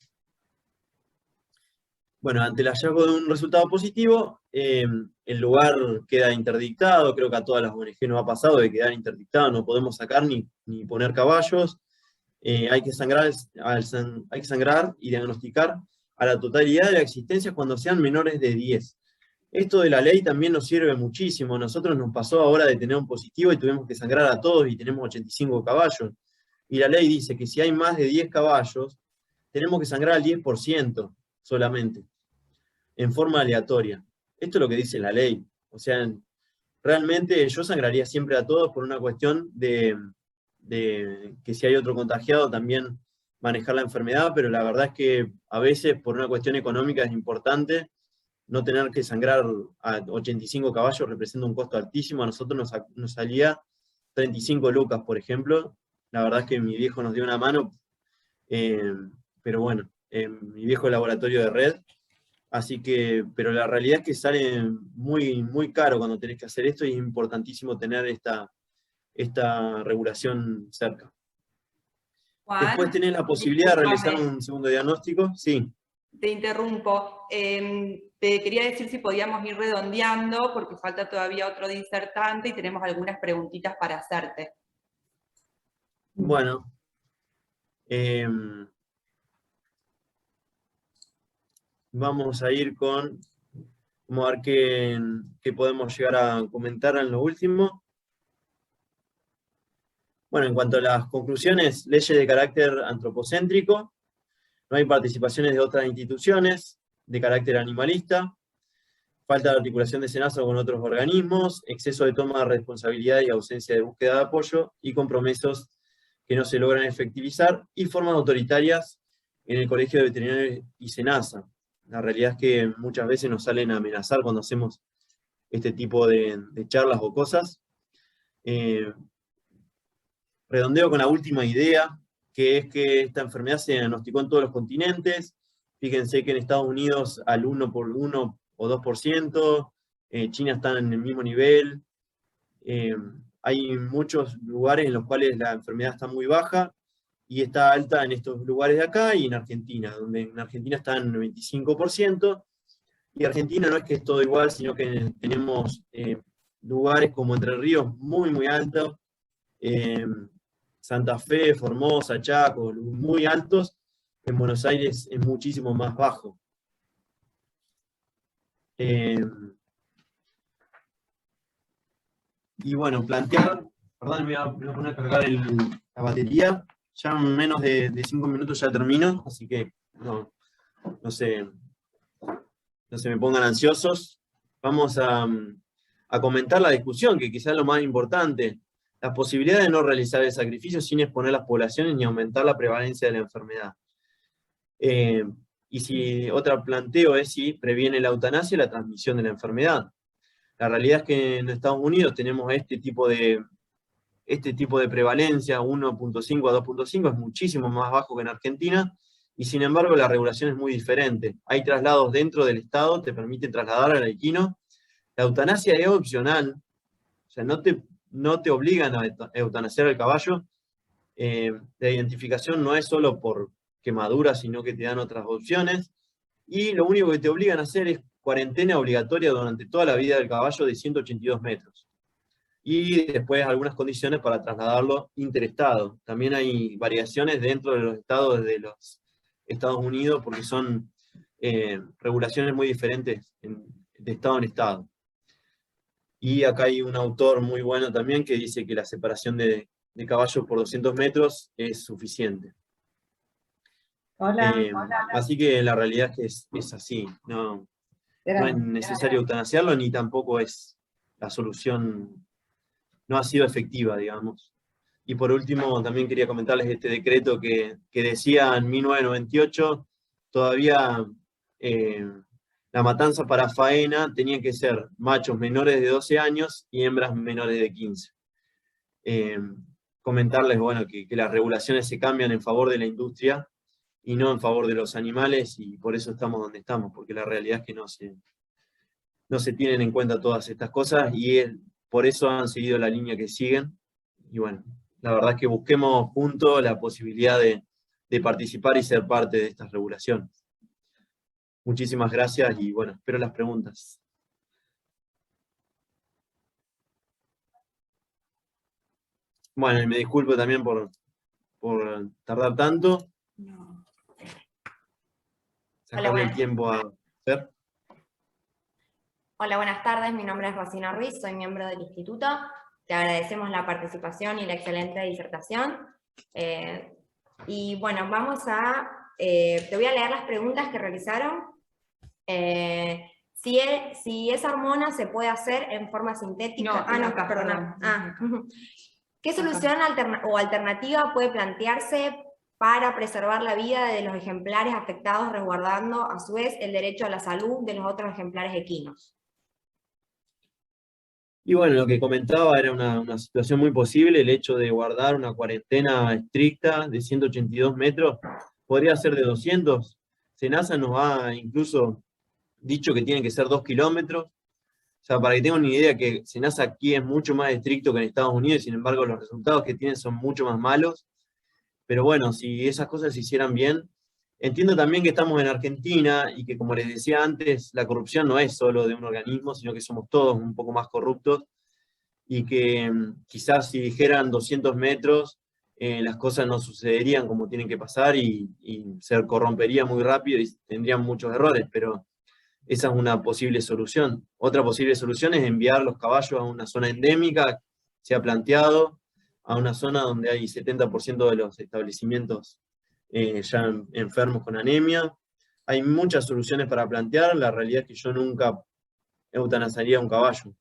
Bueno, ante el hallazgo de un resultado positivo, el lugar queda interdictado. Creo que a todas las ONG nos ha pasado de quedar interdictado, no podemos sacar ni poner caballos. Hay que sangrar y diagnosticar a la totalidad de la existencia cuando sean menores de 10. Esto de la ley también nos sirve muchísimo. Nosotros nos pasó ahora de tener un positivo y tuvimos que sangrar a todos y tenemos 85 caballos. Y la ley dice que si hay más de 10 caballos, tenemos que sangrar al 10% solamente, en forma aleatoria. Esto es lo que dice la ley. O sea, realmente yo sangraría siempre a todos por una cuestión de que si hay otro contagiado también manejar la enfermedad, pero la verdad es que a veces por una cuestión económica es importante no tener que sangrar a 85 caballos, representa un costo altísimo. A nosotros nos salía 35 lucas, por ejemplo. La verdad es que mi viejo nos dio una mano, pero bueno, mi viejo laboratorio de red, así que, pero la realidad es que sale muy, muy caro cuando tenés que hacer esto y es importantísimo tener esta regulación cerca. Juan, después tenés la posibilidad de realizar un segundo diagnóstico. Sí. Te interrumpo. Te quería decir si podíamos ir redondeando, porque falta todavía otro disertante y tenemos algunas preguntitas para hacerte. Bueno. Vamos a ir vamos a ver qué podemos llegar a comentar en lo último. Bueno, en cuanto a las conclusiones, leyes de carácter antropocéntrico, no hay participaciones de otras instituciones de carácter animalista, falta de articulación de SENASA con otros organismos, exceso de toma de responsabilidad y ausencia de búsqueda de apoyo, y compromisos que no se logran efectivizar, y formas autoritarias en el Colegio de Veterinarios y SENASA. La realidad es que muchas veces nos salen a amenazar cuando hacemos este tipo de charlas o cosas. Redondeo con la última idea, que es que esta enfermedad se diagnosticó en todos los continentes. Fíjense que en Estados Unidos al 1 o 2%, China está en el mismo nivel. Hay muchos lugares en los cuales la enfermedad está muy baja y está alta en estos lugares de acá y en Argentina, donde en Argentina está en 95%, y Argentina no es que es todo igual, sino que tenemos lugares como Entre Ríos muy altos, Santa Fe, Formosa, Chaco, muy altos. En Buenos Aires es muchísimo más bajo. Y bueno, plantear, perdón, me voy a poner a cargar la batería. Ya en menos de 5 minutos ya termino, así que no se me pongan ansiosos. Vamos a comentar la discusión, que quizás es lo más importante. La posibilidad de no realizar el sacrificio sin exponer las poblaciones ni aumentar la prevalencia de la enfermedad. Y si otra planteo es si previene la eutanasia y la transmisión de la enfermedad. La realidad es que en Estados Unidos tenemos este tipo de prevalencia, 1.5 a 2.5, es muchísimo más bajo que en Argentina, y sin embargo la regulación es muy diferente. Hay traslados dentro del Estado, te permiten trasladar al equino. La eutanasia es opcional, o sea, no te obligan a eutanasiar al caballo. La identificación no es solo por quemadura, sino que te dan otras opciones, y lo único que te obligan a hacer es cuarentena obligatoria durante toda la vida del caballo de 182 metros. Y después algunas condiciones para trasladarlo interestado. También hay variaciones dentro de los estados de los Estados Unidos, porque son regulaciones muy diferentes de estado en estado. Y acá hay un autor muy bueno también que dice que la separación de caballos por 200 metros es suficiente. Hola. Así que la realidad es que es así. No es necesario eutanasiarlo, ni tampoco es la solución, no ha sido efectiva, digamos. Y por último, también quería comentarles este decreto que decía en 1998, todavía la matanza para faena tenía que ser machos menores de 12 años y hembras menores de 15. Comentarles, bueno, que las regulaciones se cambian en favor de la industria y no en favor de los animales, y por eso estamos donde estamos, porque la realidad es que no se tienen en cuenta todas estas cosas, y por eso han seguido la línea que siguen. Y bueno, la verdad es que busquemos juntos la posibilidad de participar y ser parte de estas regulaciones. Muchísimas gracias y bueno, espero las preguntas. Bueno, y me disculpo también por tardar tanto. No. Sacarle el tiempo a Fer. Hola, buenas tardes. Mi nombre es Rosina Ruiz, soy miembro del instituto. Te agradecemos la participación y la excelente disertación. Y bueno, te voy a leer las preguntas que realizaron. Si esa hormona se puede hacer en forma sintética. Perdón. ¿Qué solución o alternativa puede plantearse para preservar la vida de los ejemplares afectados, resguardando a su vez el derecho a la salud de los otros ejemplares equinos? Y bueno, lo que comentaba era una situación muy posible, el hecho de guardar una cuarentena estricta de 182 metros, podría ser de 200. SENASA nos ha incluso dicho que tiene que ser 2 kilómetros. O sea, para que tengan una idea, que SENASA aquí es mucho más estricto que en Estados Unidos, y sin embargo los resultados que tienen son mucho más malos. Pero bueno, si esas cosas se hicieran bien. Entiendo también que estamos en Argentina y que, como les decía antes, la corrupción no es solo de un organismo, sino que somos todos un poco más corruptos, y que quizás si dijeran 200 metros, las cosas no sucederían como tienen que pasar, y se corrompería muy rápido y tendrían muchos errores, pero esa es una posible solución. Otra posible solución es enviar los caballos a una zona endémica, se ha planteado, a una zona donde hay 70% de los establecimientos ya enfermos con anemia. Hay muchas soluciones para plantear. La realidad es que yo nunca eutanasiaría a un caballo.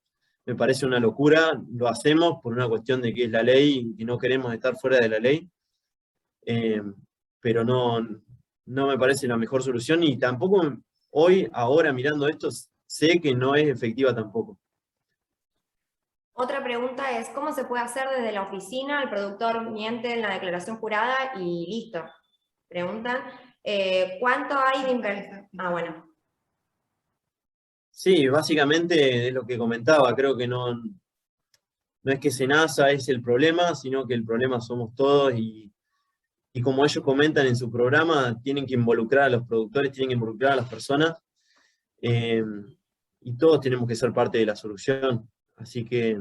Me parece una locura, lo hacemos por una cuestión de que es la ley y no queremos estar fuera de la ley, pero no me parece la mejor solución, y tampoco ahora mirando esto, sé que no es efectiva tampoco. Otra pregunta es, ¿cómo se puede hacer desde la oficina? El productor miente en la declaración jurada y listo. Preguntan, ¿cuánto hay de inversión? Bueno. Sí, básicamente es lo que comentaba. Creo que no es que SENASA es el problema, sino que el problema somos todos, y y como ellos comentan en su programa, tienen que involucrar a los productores, tienen que involucrar a las personas, y todos tenemos que ser parte de la solución. Así que,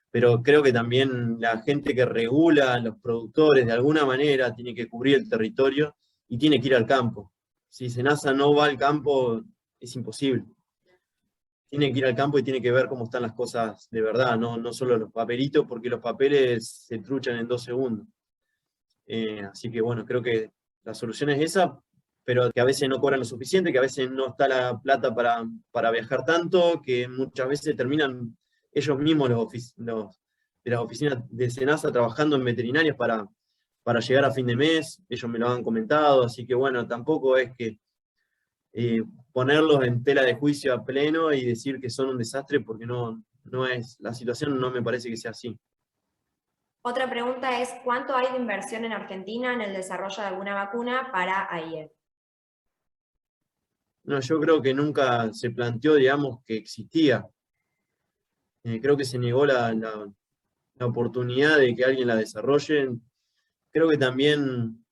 pero creo que también la gente que regula, los productores, de alguna manera, tiene que cubrir el territorio y tiene que ir al campo. Si SENASA no va al campo, es imposible. Tiene que ir al campo y tiene que ver cómo están las cosas de verdad, no solo los papelitos, porque los papeles se truchan en 2 segundos. Así que bueno, creo que la solución es esa, pero que a veces no cobran lo suficiente, que a veces no está la plata para viajar tanto, que muchas veces terminan ellos mismos de las oficinas de SENASA trabajando en veterinarias para llegar a fin de mes, ellos me lo han comentado, así que bueno, tampoco es que ponerlos en tela de juicio a pleno y decir que son un desastre, porque no es, la situación no me parece que sea así. Otra pregunta es, ¿cuánto hay de inversión en Argentina en el desarrollo de alguna vacuna para AIE? No, yo creo que nunca se planteó, digamos, que existía. Creo que se negó la oportunidad de que alguien la desarrolle. Creo que también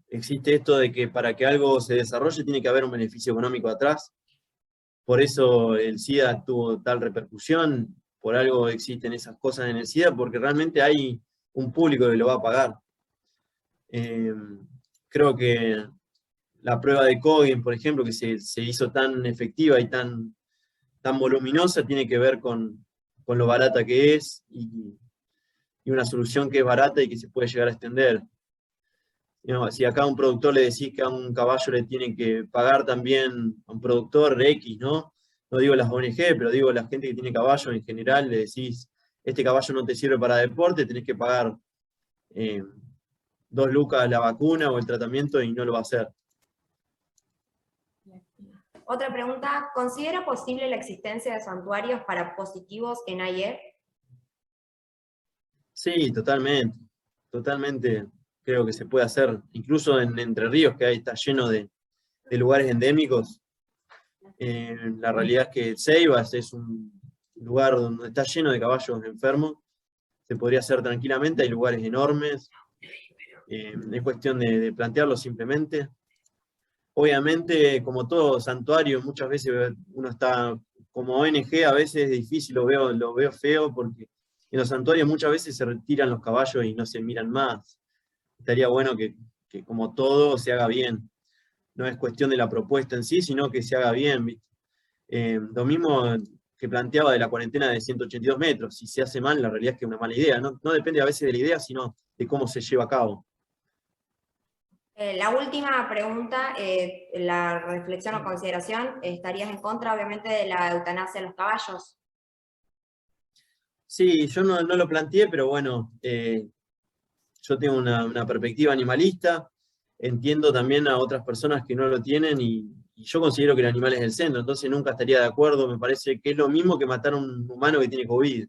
existe esto de que para que algo se desarrolle tiene que haber un beneficio económico atrás. Por eso el SIDA tuvo tal repercusión, por algo existen esas cosas en el SIDA, porque realmente hay un público que lo va a pagar. Creo que la prueba de Coggen, por ejemplo, que se hizo tan efectiva y tan voluminosa, tiene que ver con lo barata que es y una solución que es barata y que se puede llegar a extender. Si acá a un productor le decís que a un caballo le tienen que pagar también a un productor X, ¿no? No digo las ONG, pero digo la gente que tiene caballos en general, le decís, este caballo no te sirve para deporte, tenés que pagar 2 lucas la vacuna o el tratamiento y no lo va a hacer. Otra pregunta, ¿considera posible la existencia de santuarios para positivos en AIE? Sí, totalmente. Totalmente creo que se puede hacer. Incluso en Entre Ríos, que ahí está lleno de lugares endémicos. La realidad es que Ceibas es un lugar donde está lleno de caballos enfermos. Se podría hacer tranquilamente, hay lugares enormes. Es cuestión de plantearlo simplemente. Obviamente, como todo santuario, muchas veces uno está, como ONG, a veces es difícil, lo veo feo, porque en los santuarios muchas veces se retiran los caballos y no se miran más. Estaría bueno que como todo se haga bien. No es cuestión de la propuesta en sí, sino que se haga bien, ¿viste? Lo mismo que planteaba de la cuarentena de 182 metros. Si se hace mal, la realidad es que es una mala idea. No depende a veces de la idea, sino de cómo se lleva a cabo. La última pregunta, la reflexión o consideración, ¿estarías en contra, obviamente, de la eutanasia de los caballos? Sí, yo no lo planteé, pero bueno, yo tengo una perspectiva animalista, entiendo también a otras personas que no lo tienen y yo considero que el animal es el centro, entonces nunca estaría de acuerdo, me parece que es lo mismo que matar a un humano que tiene COVID.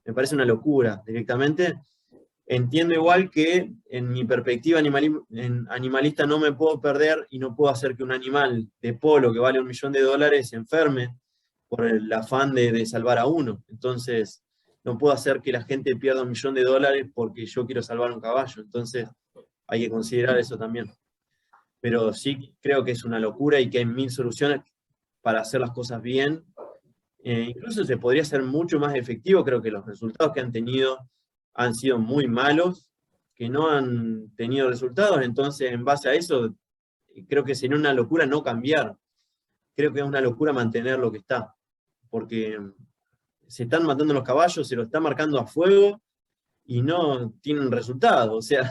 Me parece una locura directamente. Entiendo igual que en mi perspectiva animalista no me puedo perder y no puedo hacer que un animal de polo que vale $1 millón se enferme por el afán de salvar a uno. Entonces, no puedo hacer que la gente pierda $1 millón porque yo quiero salvar un caballo. Entonces, hay que considerar eso también. Pero sí creo que es una locura y que hay 1000 soluciones para hacer las cosas bien. Incluso se podría ser mucho más efectivo. Creo que los resultados que han tenido han sido muy malos, que no han tenido resultados. Entonces, en base a eso, creo que sería una locura no cambiar. Creo que es una locura mantener lo que está. Porque se están matando los caballos, se lo está marcando a fuego y no tienen resultados. O sea,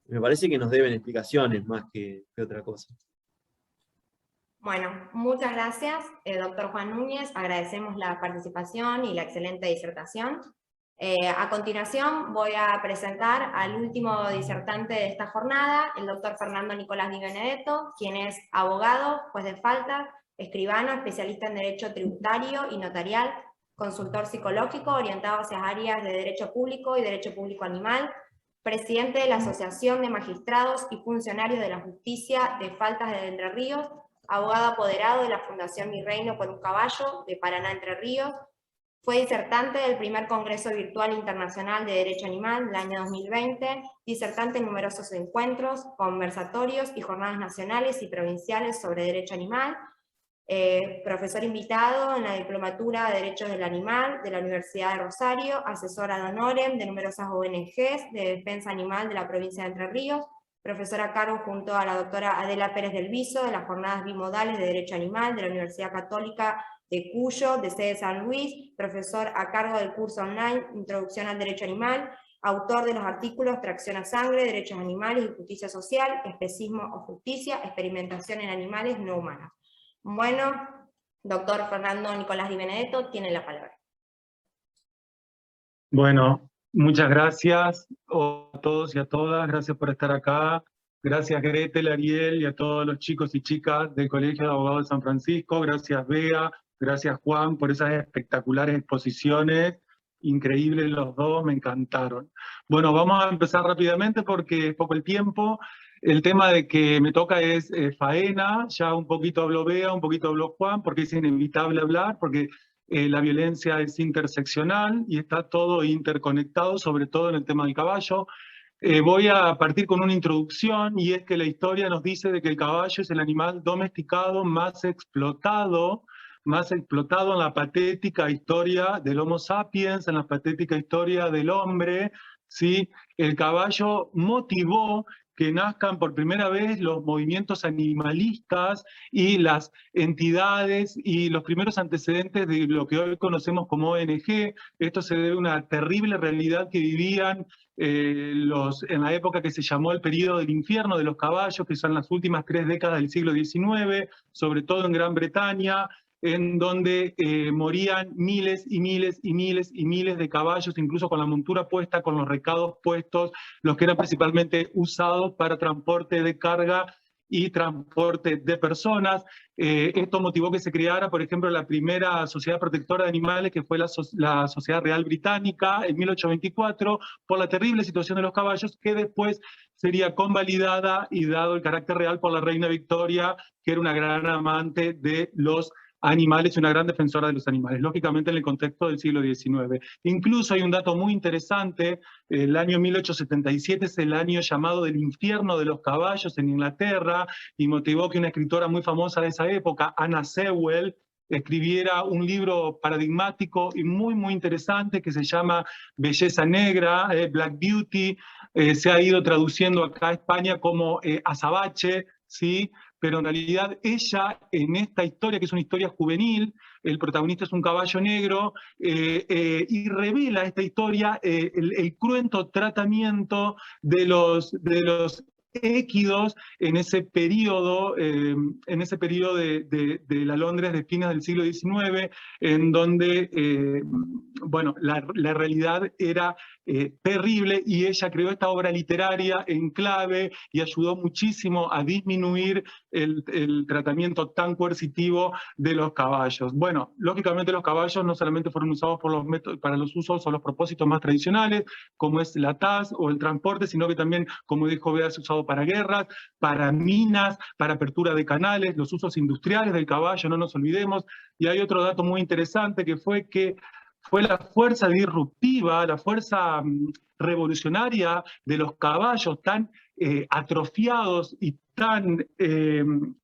me parece que nos deben explicaciones más que otra cosa. Bueno, muchas gracias, doctor Juan Núñez. Agradecemos la participación y la excelente disertación. A continuación voy a presentar al último disertante de esta jornada, el doctor Fernando Nicolás Di Benedetto, quien es abogado, juez de falta, escribano, especialista en Derecho Tributario y Notarial, consultor psicológico orientado hacia áreas de Derecho Público y Derecho Público Animal, presidente de la Asociación de Magistrados y Funcionarios de la Justicia de Faltas de Entre Ríos, abogado apoderado de la Fundación Mi Reino por un Caballo de Paraná Entre Ríos, Fue disertante del primer Congreso Virtual Internacional de Derecho Animal del año 2020, disertante en numerosos encuentros, conversatorios y jornadas nacionales y provinciales sobre derecho animal, profesor invitado en la Diplomatura de Derechos del Animal de la Universidad de Rosario, asesora ad honorem de numerosas ONGs de defensa animal de la provincia de Entre Ríos, profesora a cargo junto a la doctora Adela Pérez del Viso de las jornadas bimodales de Derecho Animal de la Universidad Católica de Cuyo, de sede San Luis, profesor a cargo del curso online Introducción al Derecho Animal, autor de los artículos Tracción a Sangre, Derechos Animales y Justicia Social, Especismo o Justicia, Experimentación en Animales no Humanos. Bueno, doctor Fernando Nicolás Di Benedetto, tiene la palabra. Bueno, muchas gracias a todos y a todas, gracias por estar acá. Gracias Gretel, Ariel y a todos los chicos y chicas del Colegio de Abogados de San Francisco. Gracias Bea, gracias Juan por esas espectaculares exposiciones. Increíbles los dos, me encantaron. Bueno, vamos a empezar rápidamente porque es poco el tiempo. El tema de que me toca es faena, ya un poquito habló Bea, un poquito habló Juan, porque es inevitable hablar, porque la violencia es interseccional y está todo interconectado, sobre todo en el tema del caballo. Voy a partir con una introducción, y es que la historia nos dice de que el caballo es el animal domesticado más explotado en la patética historia del Homo sapiens, en la patética historia del hombre, ¿sí? El caballo motivó que nazcan por primera vez los movimientos animalistas y las entidades y los primeros antecedentes de lo que hoy conocemos como ONG. Esto se debe a una terrible realidad que vivían en la época que se llamó el período del infierno de los caballos, que son las últimas 3 décadas del siglo XIX, sobre todo en Gran Bretaña, en donde morían miles y miles y miles y miles de caballos, incluso con la montura puesta, con los recados puestos, los que eran principalmente usados para transporte de carga y transporte de personas. Esto motivó que se creara, por ejemplo, la primera sociedad protectora de animales, que fue la Sociedad Real Británica, en 1824, por la terrible situación de los caballos, que después sería convalidada y dado el carácter real por la reina Victoria, que era una gran amante de los animales y una gran defensora de los animales, lógicamente en el contexto del siglo XIX. Incluso hay un dato muy interesante: el año 1877 es el año llamado del infierno de los caballos en Inglaterra, y motivó que una escritora muy famosa de esa época, Anna Sewell, escribiera un libro paradigmático y muy, muy interesante que se llama Belleza Negra, Black Beauty. Se ha ido traduciendo acá a España como Azabache, ¿sí? Pero en realidad ella, en esta historia, que es una historia juvenil, el protagonista es un caballo negro, y revela esta historia el cruento tratamiento de los équidos en ese periodo de la Londres de fines del siglo XIX, en donde bueno, la realidad era terrible, y ella creó esta obra literaria en clave y ayudó muchísimo a disminuir el tratamiento tan coercitivo de los caballos. Bueno, lógicamente los caballos no solamente fueron usados para los usos o los propósitos más tradicionales, como es la TAS o el transporte, sino que también, como dijo Bea, se ha usado para guerras, para minas, para apertura de canales, los usos industriales del caballo, no nos olvidemos. Y hay otro dato muy interesante, que fue la fuerza disruptiva, la fuerza revolucionaria de los caballos tan atrofiados y tan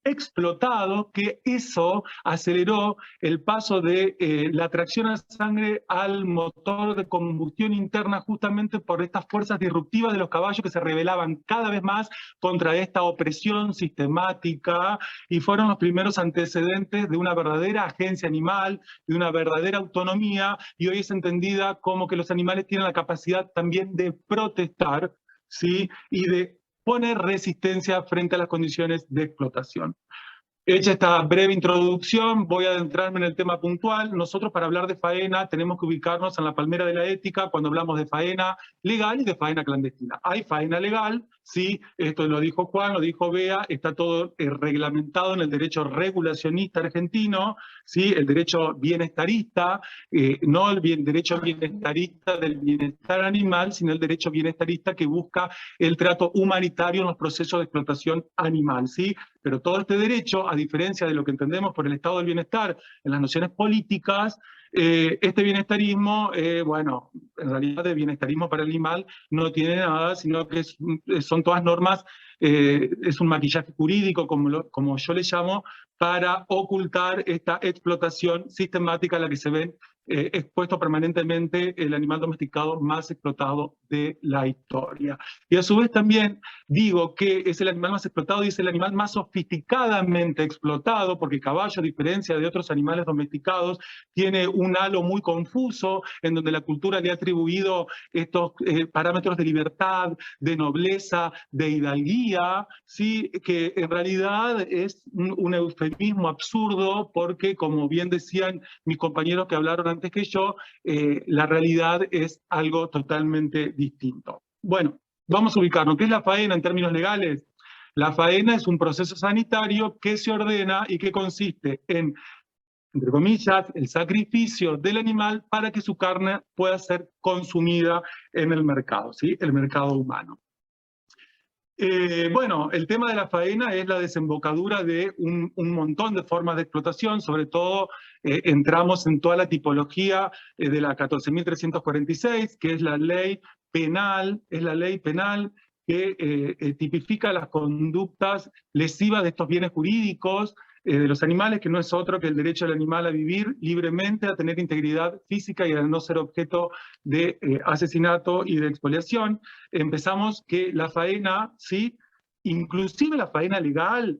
explotados, que eso aceleró el paso de la tracción a sangre al motor de combustión interna, justamente por estas fuerzas disruptivas de los caballos que se rebelaban cada vez más contra esta opresión sistemática, y fueron los primeros antecedentes de una verdadera agencia animal, de una verdadera autonomía, y hoy es entendida como que los animales tienen la capacidad también de protestar, ¿sí? Y de poner resistencia frente a las condiciones de explotación. Hecha esta breve introducción, voy a adentrarme en el tema puntual. Nosotros, para hablar de faena, tenemos que ubicarnos en la palmera de la ética cuando hablamos de faena legal y de faena clandestina. Hay faena legal, sí, esto lo dijo Juan, lo dijo Bea, está todo reglamentado en el derecho regulacionista argentino, sí, el derecho bienestarista, no el derecho bienestarista del bienestar animal, sino el derecho bienestarista que busca el trato humanitario en los procesos de explotación animal, sí. Pero todo este derecho, a diferencia de lo que entendemos por el estado del bienestar en las nociones políticas, Este bienestarismo, bueno, en realidad de bienestarismo para el animal no tiene nada, sino que son todas normas, es un maquillaje jurídico, como yo le llamo, para ocultar esta explotación sistemática a la que se ven expuesto permanentemente el animal domesticado más explotado de la historia. Y a su vez también digo que es el animal más explotado y es el animal más sofisticadamente explotado, porque el caballo, a diferencia de otros animales domesticados, tiene un halo muy confuso, en donde la cultura le ha atribuido estos parámetros de libertad, de nobleza, de hidalguía, ¿sí? Que en realidad es un eufemismo absurdo, porque como bien decían mis compañeros que hablaron antes que yo, la realidad es algo totalmente distinto. Bueno, vamos a ubicarnos. ¿Qué es la faena en términos legales? La faena es un proceso sanitario que se ordena y que consiste en, entre comillas, el sacrificio del animal para que su carne pueda ser consumida en el mercado, ¿sí? El mercado humano. Bueno, el tema de la faena es la desembocadura de un montón de formas de explotación, sobre todo entramos en toda la tipología de la 14.346, que es la ley penal, que tipifica las conductas lesivas de estos bienes jurídicos de los animales, que no es otro que el derecho del animal a vivir libremente, a tener integridad física y a no ser objeto de asesinato y de expoliación. Empezamos que la faena, ¿sí? Inclusive la faena legal,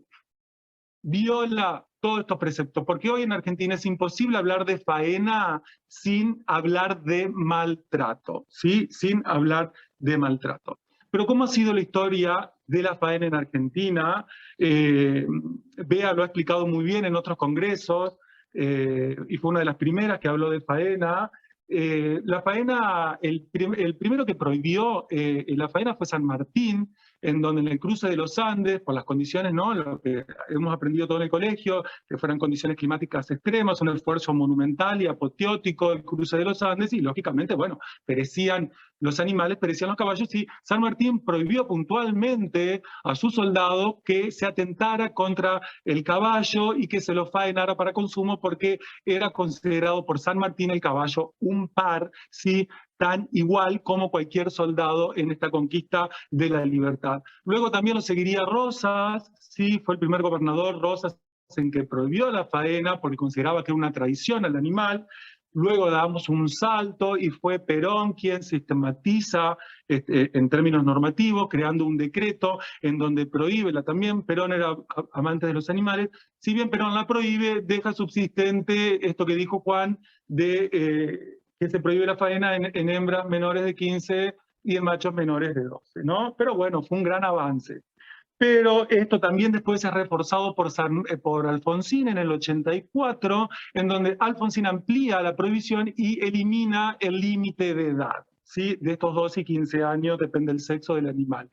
viola todos estos preceptos, porque hoy en Argentina es imposible hablar de faena sin hablar de maltrato, ¿sí? Sin hablar de maltrato. Pero ¿cómo ha sido la historia de la faena en Argentina? Bea lo ha explicado muy bien en otros congresos, y fue una de las primeras que habló de faena. La faena, el primero que prohibió la faena fue San Martín, en donde en el cruce de los Andes, por las condiciones, ¿no? Lo que hemos aprendido todo en el colegio, que fueran condiciones climáticas extremas, un esfuerzo monumental y apoteótico el cruce de los Andes, y lógicamente, bueno, perecían los animales, perecían los caballos, y San Martín prohibió puntualmente a su soldado que se atentara contra el caballo y que se lo faenara para consumo, porque era considerado por San Martín el caballo un par, ¿sí? Tan igual como cualquier soldado en esta conquista de la libertad. Luego también lo seguiría Rosas, sí, fue el primer gobernador Rosas en que prohibió la faena porque consideraba que era una traición al animal. Luego damos un salto y fue Perón quien sistematiza en términos normativos, creando un decreto en donde prohíbe también. Perón era amante de los animales. Si bien Perón la prohíbe, deja subsistente esto que dijo Juan de que se prohíbe la faena en hembras menores de 15 y en machos menores de 12, ¿no? Pero bueno, fue un gran avance. Pero esto también después es reforzado por Alfonsín en el 84, en donde Alfonsín amplía la prohibición y elimina el límite de edad, ¿sí? De estos 12 y 15 años, depende del sexo del animal.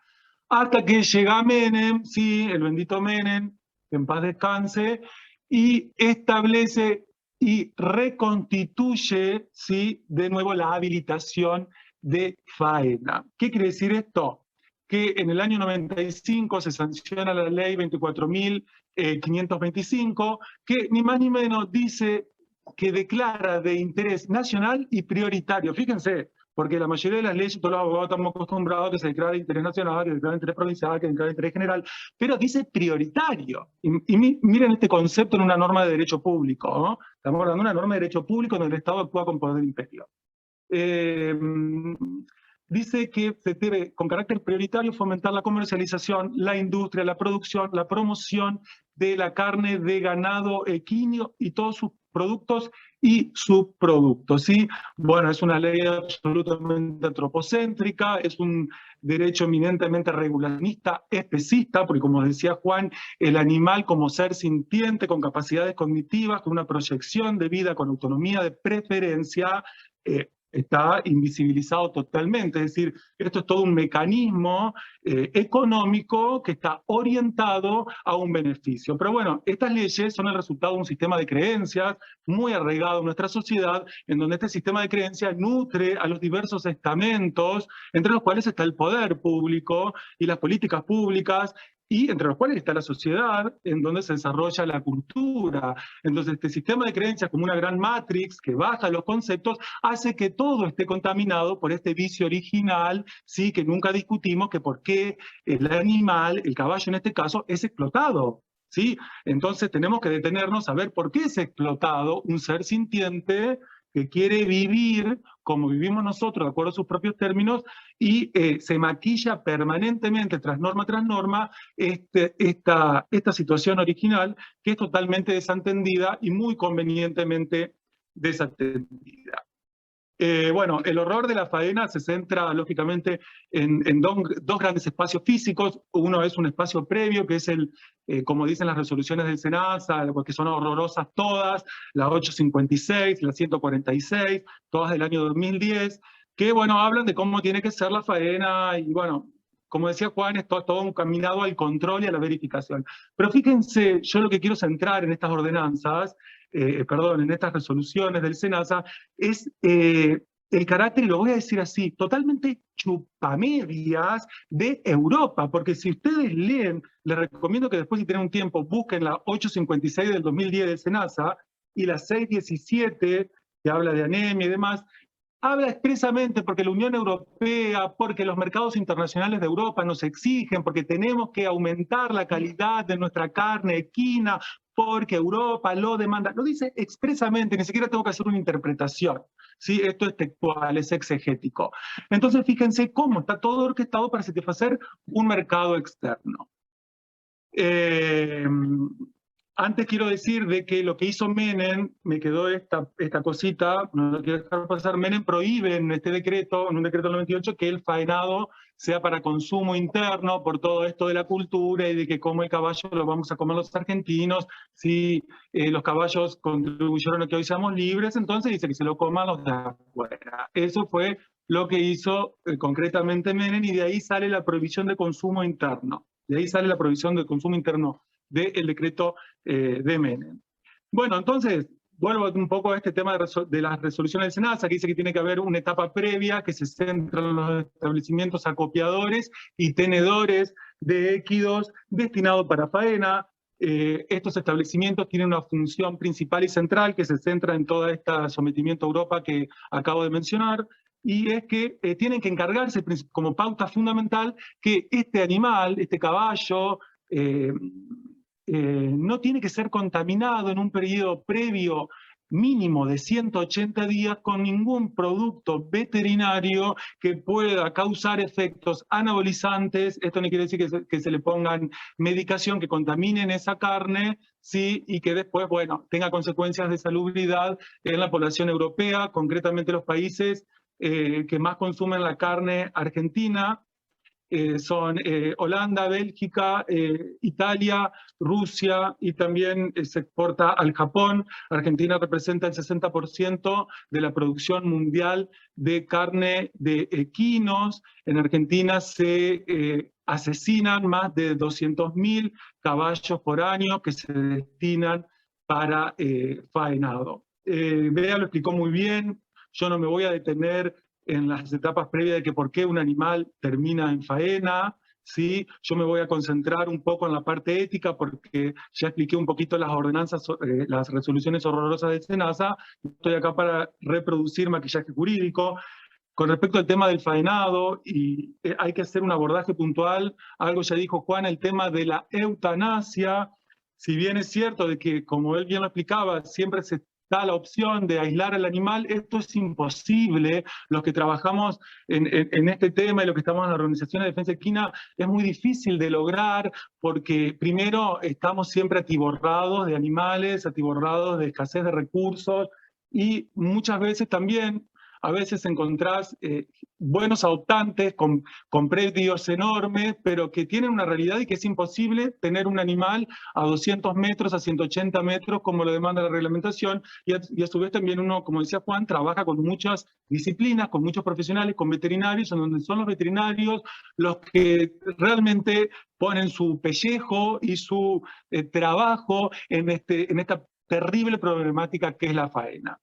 Hasta que llega Menem, sí, el bendito Menem, que en paz descanse, y establece y reconstituye, ¿sí? De nuevo la habilitación de faena. ¿Qué quiere decir esto? Que en el año 95 se sanciona la ley 24.525, que ni más ni menos dice que declara de interés nacional y prioritario. Fíjense, porque la mayoría de las leyes, todos los abogados estamos acostumbrados a que se declara de interés nacional, que se declara de interés provincial, que se declara de interés general, pero dice prioritario. Y miren este concepto en una norma de derecho público, ¿no? Estamos hablando de una norma de derecho público donde el Estado actúa con poder imperio. Dice que se debe, con carácter prioritario, fomentar la comercialización, la industria, la producción, la promoción de la carne de ganado equino y todos sus productos y subproductos, ¿sí? Bueno, es una ley absolutamente antropocéntrica, es un derecho eminentemente regulacionista, especista, porque como decía Juan, el animal como ser sintiente, con capacidades cognitivas, con una proyección de vida, con autonomía de preferencia, está invisibilizado totalmente. Es decir, esto es todo un mecanismo económico que está orientado a un beneficio. Pero bueno, estas leyes son el resultado de un sistema de creencias muy arraigado en nuestra sociedad, en donde este sistema de creencias nutre a los diversos estamentos, entre los cuales está el poder público y las políticas públicas, y entre los cuales está la sociedad, en donde se desarrolla la cultura. Entonces, este sistema de creencias como una gran matrix que baja los conceptos, hace que todo esté contaminado por este vicio original, ¿sí? Que nunca discutimos, que por qué el animal, el caballo en este caso, es explotado, ¿sí? Entonces tenemos que detenernos a ver por qué es explotado un ser sintiente que quiere vivir como vivimos nosotros, de acuerdo a sus propios términos, y se maquilla permanentemente, tras norma, esta situación original, que es totalmente desatendida y muy convenientemente desatendida. Bueno, el horror de la faena se centra, lógicamente, en dos grandes espacios físicos. Uno es un espacio previo, que es como dicen las resoluciones del SENASA, porque son horrorosas todas, la 856, la 146, todas del año 2010, que, bueno, hablan de cómo tiene que ser la faena, y, bueno, como decía Juan, es todo encaminado al control y a la verificación. Pero fíjense, yo lo que quiero centrar en estas ordenanzas, en estas resoluciones del SENASA, es el carácter, y lo voy a decir así, totalmente chupamedias de Europa, porque si ustedes leen, les recomiendo que después, si tienen un tiempo, busquen la 856 del 2010 del SENASA y la 617, que habla de anemia y demás, habla expresamente porque la Unión Europea, porque los mercados internacionales de Europa nos exigen, porque tenemos que aumentar la calidad de nuestra carne equina, porque Europa lo demanda. Lo dice expresamente, ni siquiera tengo que hacer una interpretación. ¿Sí? Esto es textual, es exegético. Entonces, fíjense cómo está todo orquestado para satisfacer un mercado externo. Antes quiero decir de que lo que hizo Menem, me quedó esta cosita, no lo quiero dejar pasar, Menem prohíbe en este decreto, en un decreto del 98, que el faenado sea para consumo interno por todo esto de la cultura y de que como el caballo lo vamos a comer los argentinos, si los caballos contribuyeron a que hoy seamos libres, entonces dice que se lo coman los de afuera. Eso fue lo que hizo concretamente Menem, y de ahí sale la prohibición de consumo interno. De ahí sale la prohibición de consumo interno del decreto de Menem. Bueno, entonces, vuelvo un poco a este tema de las resoluciones del SENASA, que dice que tiene que haber una etapa previa que se centra en los establecimientos acopiadores y tenedores de equidos destinados para faena. Estos establecimientos tienen una función principal y central que se centra en todo este sometimiento a Europa que acabo de mencionar, y es que tienen que encargarse como pauta fundamental que este animal, este caballo, no tiene que ser contaminado en un periodo previo mínimo de 180 días con ningún producto veterinario que pueda causar efectos anabolizantes. Esto no quiere decir que se le pongan medicación que contaminen esa carne, ¿sí? Y que después, bueno, tenga consecuencias de salubridad en la población europea, concretamente los países que más consumen la carne argentina. Son Holanda, Bélgica, Italia, Rusia, y también se exporta al Japón. Argentina representa el 60% de la producción mundial de carne de equinos. En Argentina se asesinan más de 200.000 caballos por año que se destinan para faenado. Bea lo explicó muy bien, yo no me voy a detener en las etapas previas de que por qué un animal termina en faena, ¿sí? Yo me voy a concentrar un poco en la parte ética porque ya expliqué un poquito las ordenanzas, las resoluciones horrorosas del SENASA. Estoy acá para reproducir maquillaje jurídico. Con respecto al tema del faenado, y hay que hacer un abordaje puntual, algo ya dijo Juan, el tema de la eutanasia. Si bien es cierto de que, como él bien lo explicaba, siempre se da la opción de aislar al animal, esto es imposible. Los que trabajamos en este tema y los que estamos en la Organización de Defensa Equina, es muy difícil de lograr porque primero estamos siempre atiborrados de animales, atiborrados de escasez de recursos, y muchas veces también, a veces encontrás buenos adoptantes con predios enormes, pero que tienen una realidad y que es imposible tener un animal a 200 metros, a 180 metros, como lo demanda la reglamentación, y a su vez también uno, como decía Juan, trabaja con muchas disciplinas, con muchos profesionales, con veterinarios, en donde son los veterinarios los que realmente ponen su pellejo y su trabajo en esta terrible problemática que es la faena.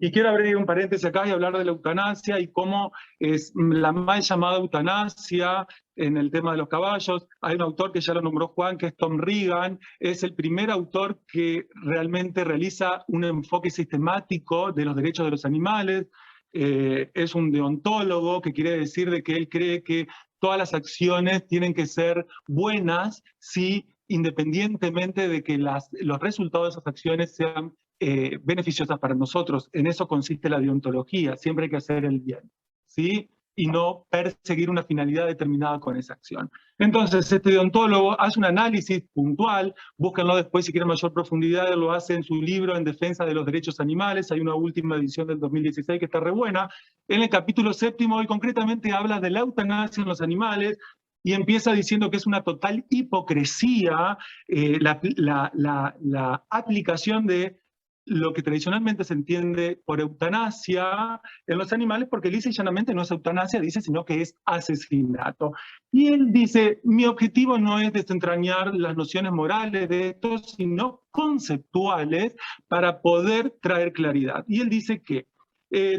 Y quiero abrir un paréntesis acá y hablar de la eutanasia y cómo es la mal llamada eutanasia en el tema de los caballos. Hay un autor que ya lo nombró Juan, que es Tom Regan, es el primer autor que realmente realiza un enfoque sistemático de los derechos de los animales. Es un deontólogo, que quiere decir de que él cree que todas las acciones tienen que ser buenas, si independientemente de que los resultados de esas acciones sean beneficiosas para nosotros. En eso consiste la deontología, siempre hay que hacer el bien, ¿sí? Y no perseguir una finalidad determinada con esa acción. Entonces, este deontólogo hace un análisis puntual, búsquenlo después si quieren mayor profundidad, lo hace en su libro En defensa de los derechos animales, hay una última edición del 2016 que está re buena. En el capítulo 7, y concretamente habla de la eutanasia en los animales, y empieza diciendo que es una total hipocresía la aplicación de lo que tradicionalmente se entiende por eutanasia en los animales, porque lisa y llanamente no es eutanasia, dice, sino que es asesinato. Y él dice, mi objetivo no es desentrañar las nociones morales de esto, sino conceptuales para poder traer claridad. Y él dice que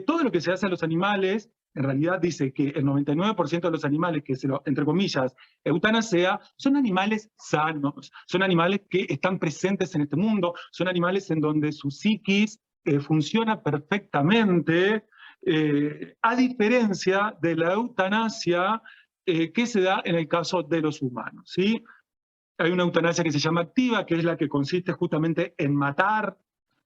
todo lo que se hace a los animales, en realidad dice que el 99% de los animales que se lo, entre comillas, eutanasea, son animales sanos, son animales que están presentes en este mundo, son animales en donde su psiquis funciona perfectamente, a diferencia de la eutanasia que se da en el caso de los humanos, ¿sí? Hay una eutanasia que se llama activa, que es la que consiste justamente en matar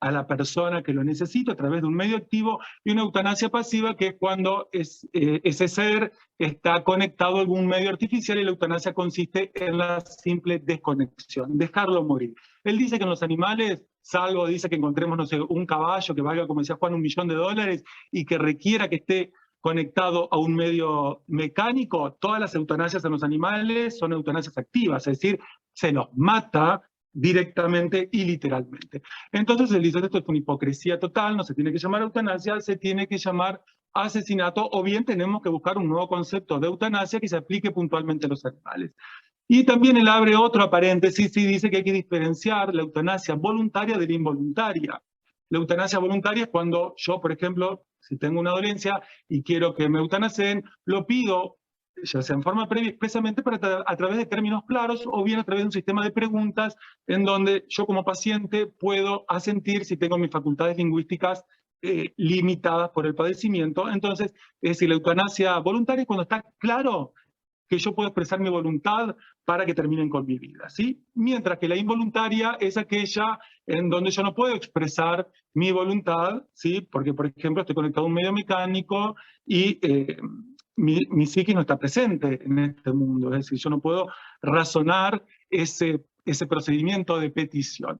a la persona que lo necesita a través de un medio activo, y una eutanasia pasiva, que es cuando ese ser está conectado a algún medio artificial, y la eutanasia consiste en la simple desconexión, dejarlo morir. Él dice que en los animales, salvo dice que encontremos, no sé, un caballo que valga, como decía Juan, $1 millón, y que requiera que esté conectado a un medio mecánico, todas las eutanasias en los animales son eutanasias activas, es decir, se los mata directamente y literalmente. Entonces él dice, esto es una hipocresía total, no se tiene que llamar eutanasia, se tiene que llamar asesinato, o bien tenemos que buscar un nuevo concepto de eutanasia que se aplique puntualmente a los animales. Y también él abre otro paréntesis y dice que hay que diferenciar la eutanasia voluntaria de la involuntaria. La eutanasia voluntaria es cuando yo, por ejemplo, si tengo una dolencia y quiero que me eutanaseen, lo pido, ya sea en forma previa, expresamente a través de términos claros, o bien a través de un sistema de preguntas en donde yo como paciente puedo asentir si tengo mis facultades lingüísticas limitadas por el padecimiento. Entonces, es decir, la eutanasia voluntaria es cuando está claro que yo puedo expresar mi voluntad para que terminen con mi vida, ¿sí? Mientras que la involuntaria es aquella en donde yo no puedo expresar mi voluntad, ¿sí? Porque, por ejemplo, estoy conectado a un medio mecánico y mi psiquis no está presente en este mundo, es decir, yo no puedo razonar ese procedimiento de petición.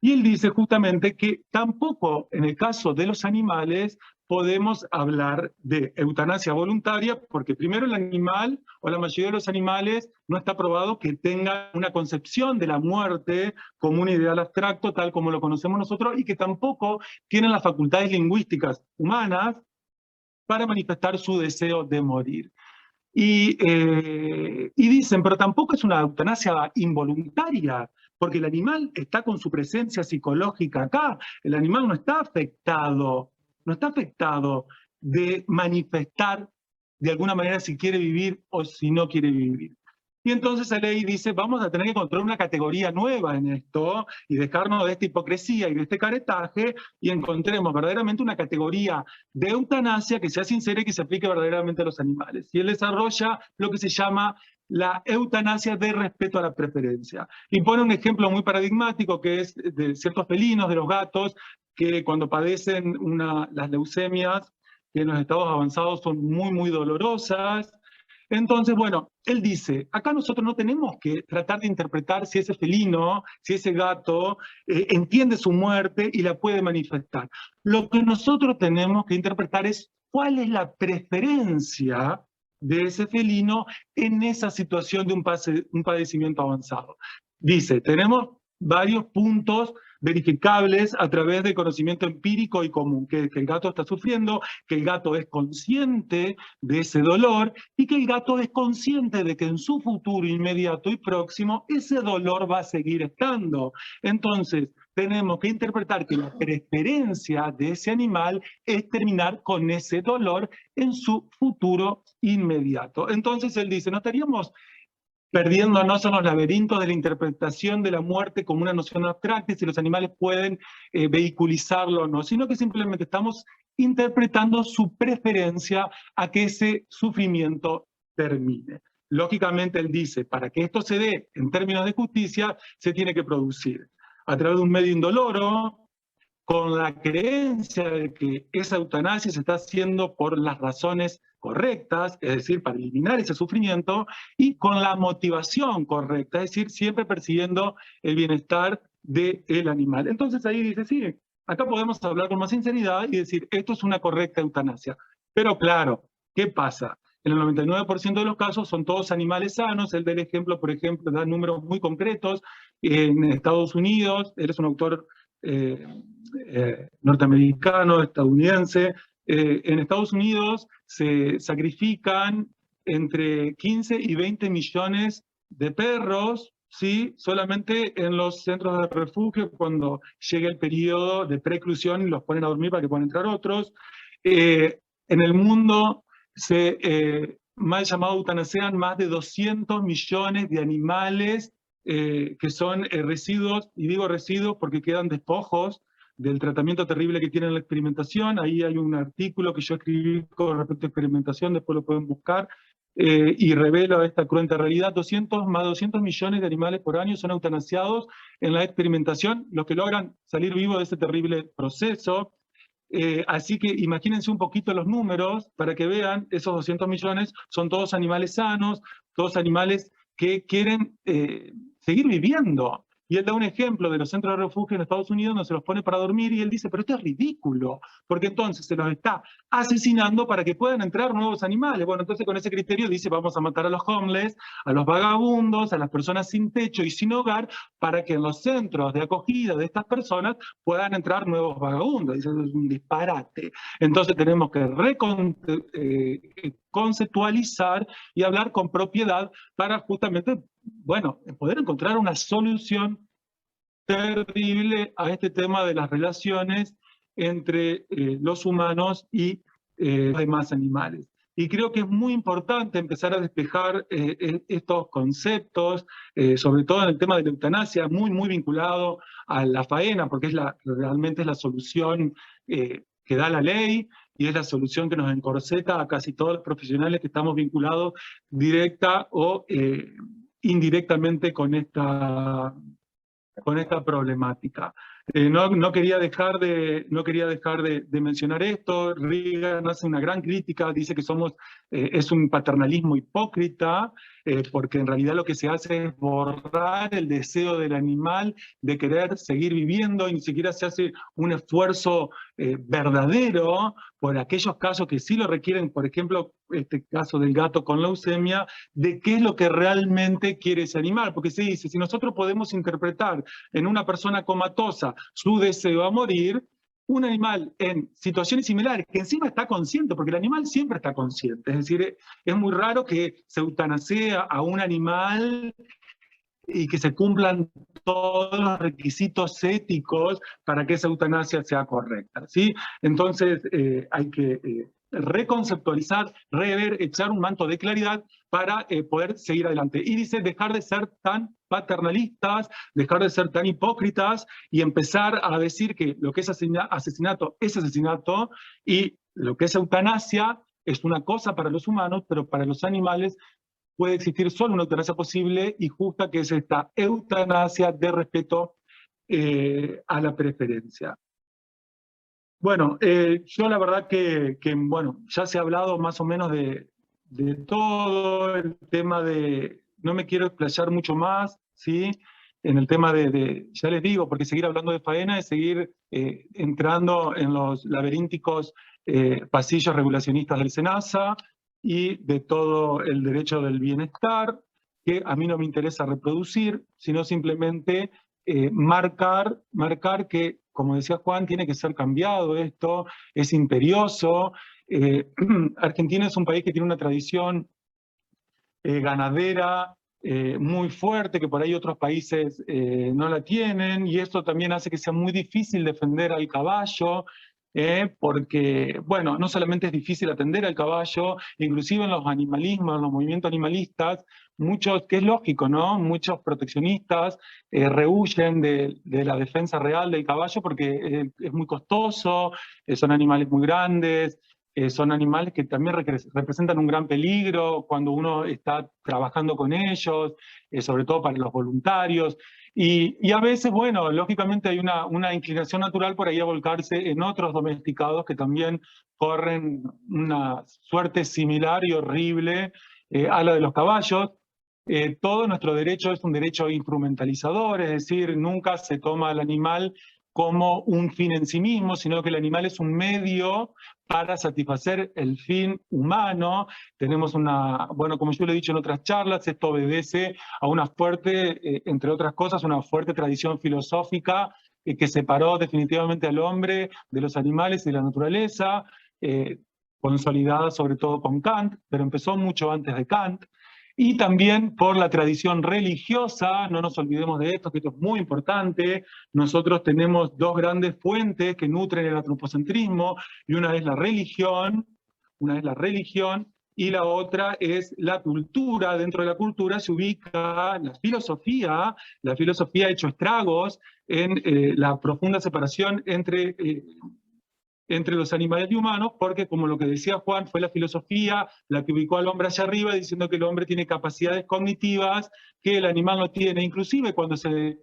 Y él dice justamente que tampoco en el caso de los animales podemos hablar de eutanasia voluntaria, porque primero el animal, o la mayoría de los animales, no está probado que tenga una concepción de la muerte como un ideal abstracto, tal como lo conocemos nosotros, y que tampoco tienen las facultades lingüísticas humanas para manifestar su deseo de morir. Y dicen, pero tampoco es una eutanasia involuntaria, porque el animal está con su presencia psicológica acá, el animal no está afectado de manifestar de alguna manera si quiere vivir o si no quiere vivir. Y entonces la ley dice, vamos a tener que encontrar una categoría nueva en esto y dejarnos de esta hipocresía y de este caretaje, y encontremos verdaderamente una categoría de eutanasia que sea sincera y que se aplique verdaderamente a los animales. Y él desarrolla lo que se llama la eutanasia de respeto a la preferencia. Y pone un ejemplo muy paradigmático, que es de ciertos felinos, de los gatos, que cuando padecen las leucemias, que en los estados avanzados son muy, muy dolorosas. Entonces, bueno, él dice, acá nosotros no tenemos que tratar de interpretar si ese felino, si ese gato entiende su muerte y la puede manifestar. Lo que nosotros tenemos que interpretar es cuál es la preferencia de ese felino en esa situación de un padecimiento avanzado. Dice, tenemos varios puntos verificables a través de conocimiento empírico y común, que el gato está sufriendo, que el gato es consciente de ese dolor y que el gato es consciente de que en su futuro inmediato y próximo ese dolor va a seguir estando. Entonces, tenemos que interpretar que la preferencia de ese animal es terminar con ese dolor en su futuro inmediato. Entonces él dice, no estaríamos perdiéndonos en los laberintos de la interpretación de la muerte como una noción abstracta y si los animales pueden vehiculizarlo o no, sino que simplemente estamos interpretando su preferencia a que ese sufrimiento termine. Lógicamente él dice, para que esto se dé en términos de justicia, se tiene que producir a través de un medio indoloro, con la creencia de que esa eutanasia se está haciendo por las razones correctas, es decir, para eliminar ese sufrimiento, y con la motivación correcta, es decir, siempre persiguiendo el bienestar del animal. Entonces ahí dice, sí, acá podemos hablar con más sinceridad y decir, esto es una correcta eutanasia. Pero claro, ¿qué pasa? En el 99% de los casos son todos animales sanos. Él da el ejemplo, por ejemplo, da números muy concretos. En Estados Unidos, él es un autor norteamericano, estadounidense. En Estados Unidos se sacrifican entre 15 y 20 millones de perros, ¿sí? Solamente en los centros de refugio cuando llega el periodo de preclusión y los ponen a dormir para que puedan entrar otros. En el mundo mal llamado eutanasian más de 200 millones de animales que son residuos, y digo residuos porque quedan despojos del tratamiento terrible que tienen la experimentación. Ahí hay un artículo que yo escribí con respecto a experimentación, después lo pueden buscar, y revelo esta cruenta realidad. Más de 200 millones de animales por año son eutanasiados en la experimentación, los que logran salir vivos de ese terrible proceso. Así que imagínense un poquito los números para que vean, esos 200 millones son todos animales sanos, todos animales que quieren seguir viviendo. Y él da un ejemplo de los centros de refugio en Estados Unidos donde se los pone para dormir y él dice, pero esto es ridículo, porque entonces se los está asesinando para que puedan entrar nuevos animales. Bueno, entonces con ese criterio dice, vamos a matar a los homeless, a los vagabundos, a las personas sin techo y sin hogar, para que en los centros de acogida de estas personas puedan entrar nuevos vagabundos. Eso es un disparate. Entonces tenemos que conceptualizar y hablar con propiedad para justamente, bueno, poder encontrar una solución terrible a este tema de las relaciones entre los humanos y los demás animales. Y creo que es muy importante empezar a despejar estos conceptos, sobre todo en el tema de la eutanasia, muy vinculado a la faena, porque realmente es la solución que da la ley, y es la solución que nos encorseta a casi todos los profesionales que estamos vinculados directa o indirectamente con esta problemática. No quería dejar de mencionar esto. Reagan hace una gran crítica, dice que es un paternalismo hipócrita, porque en realidad lo que se hace es borrar el deseo del animal de querer seguir viviendo y ni siquiera se hace un esfuerzo verdadero por aquellos casos que sí lo requieren, por ejemplo, este caso del gato con leucemia, de qué es lo que realmente quiere ese animal, porque se dice, si nosotros podemos interpretar en una persona comatosa su deseo a morir, un animal en situaciones similares, que encima está consciente, porque el animal siempre está consciente, es decir, es muy raro que se eutanasee a un animal y que se cumplan todos los requisitos éticos para que esa eutanasia sea correcta, ¿sí? Entonces hay que reconceptualizar, rever, echar un manto de claridad para poder seguir adelante. Y dice, dejar de ser tan paternalistas, dejar de ser tan hipócritas y empezar a decir que lo que es asesinato es asesinato y lo que es eutanasia es una cosa para los humanos, pero para los animales puede existir solo una eutanasia posible y justa, que es esta eutanasia de respeto a la preferencia. Bueno, yo la verdad que bueno, ya se ha hablado más o menos de todo el tema de, no me quiero explayar mucho más, ¿sí? En el tema ya les digo, porque seguir hablando de faena es seguir entrando en los laberínticos pasillos regulacionistas del SENASA y de todo el derecho del bienestar, que a mí no me interesa reproducir, sino simplemente marcar que, como decía Juan, tiene que ser cambiado esto, es imperioso. Argentina es un país que tiene una tradición ganadera muy fuerte, que por ahí otros países no la tienen, y esto también hace que sea muy difícil defender al caballo, porque, bueno, no solamente es difícil atender al caballo, inclusive en los animalismos, en los movimientos animalistas, muchos, que es lógico, ¿no? Muchos proteccionistas rehuyen de la defensa real del caballo porque es muy costoso, son animales muy grandes, son animales que también representan un gran peligro cuando uno está trabajando con ellos, sobre todo para los voluntarios. Y a veces, bueno, lógicamente hay una inclinación natural por ahí a volcarse en otros domesticados que también corren una suerte similar y horrible a la de los caballos. Todo nuestro derecho es un derecho instrumentalizador, es decir, nunca se toma al animal como un fin en sí mismo, sino que el animal es un medio para satisfacer el fin humano. Tenemos bueno, como yo lo he dicho en otras charlas, esto obedece a una fuerte, entre otras cosas, una fuerte tradición filosófica que separó definitivamente al hombre de los animales y de la naturaleza, consolidada sobre todo con Kant, pero empezó mucho antes de Kant. Y también por la tradición religiosa, no nos olvidemos de esto, que esto es muy importante. Nosotros tenemos dos grandes fuentes que nutren el antropocentrismo, y una es la religión, y la otra es la cultura. Dentro de la cultura se ubica la filosofía ha hecho estragos en la profunda separación entre los animales y humanos, porque, como lo que decía Juan, fue la filosofía la que ubicó al hombre allá arriba, diciendo que el hombre tiene capacidades cognitivas que el animal no tiene. Inclusive cuando se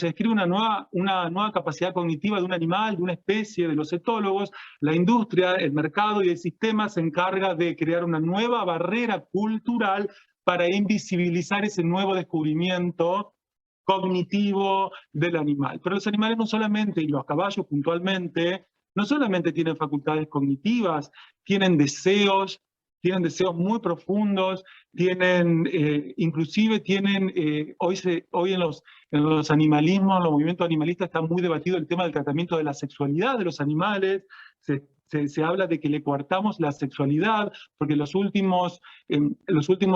describe una nueva capacidad cognitiva de un animal, de una especie, de los etólogos, la industria, el mercado y el sistema se encarga de crear una nueva barrera cultural para invisibilizar ese nuevo descubrimiento cognitivo del animal. Pero los animales no solamente, y los caballos puntualmente, no solamente tienen facultades cognitivas, tienen deseos muy profundos, inclusive tienen, hoy en los animalismos, en los movimientos animalistas está muy debatido el tema del tratamiento de la sexualidad de los animales. Se habla de que le coartamos la sexualidad, porque los últimos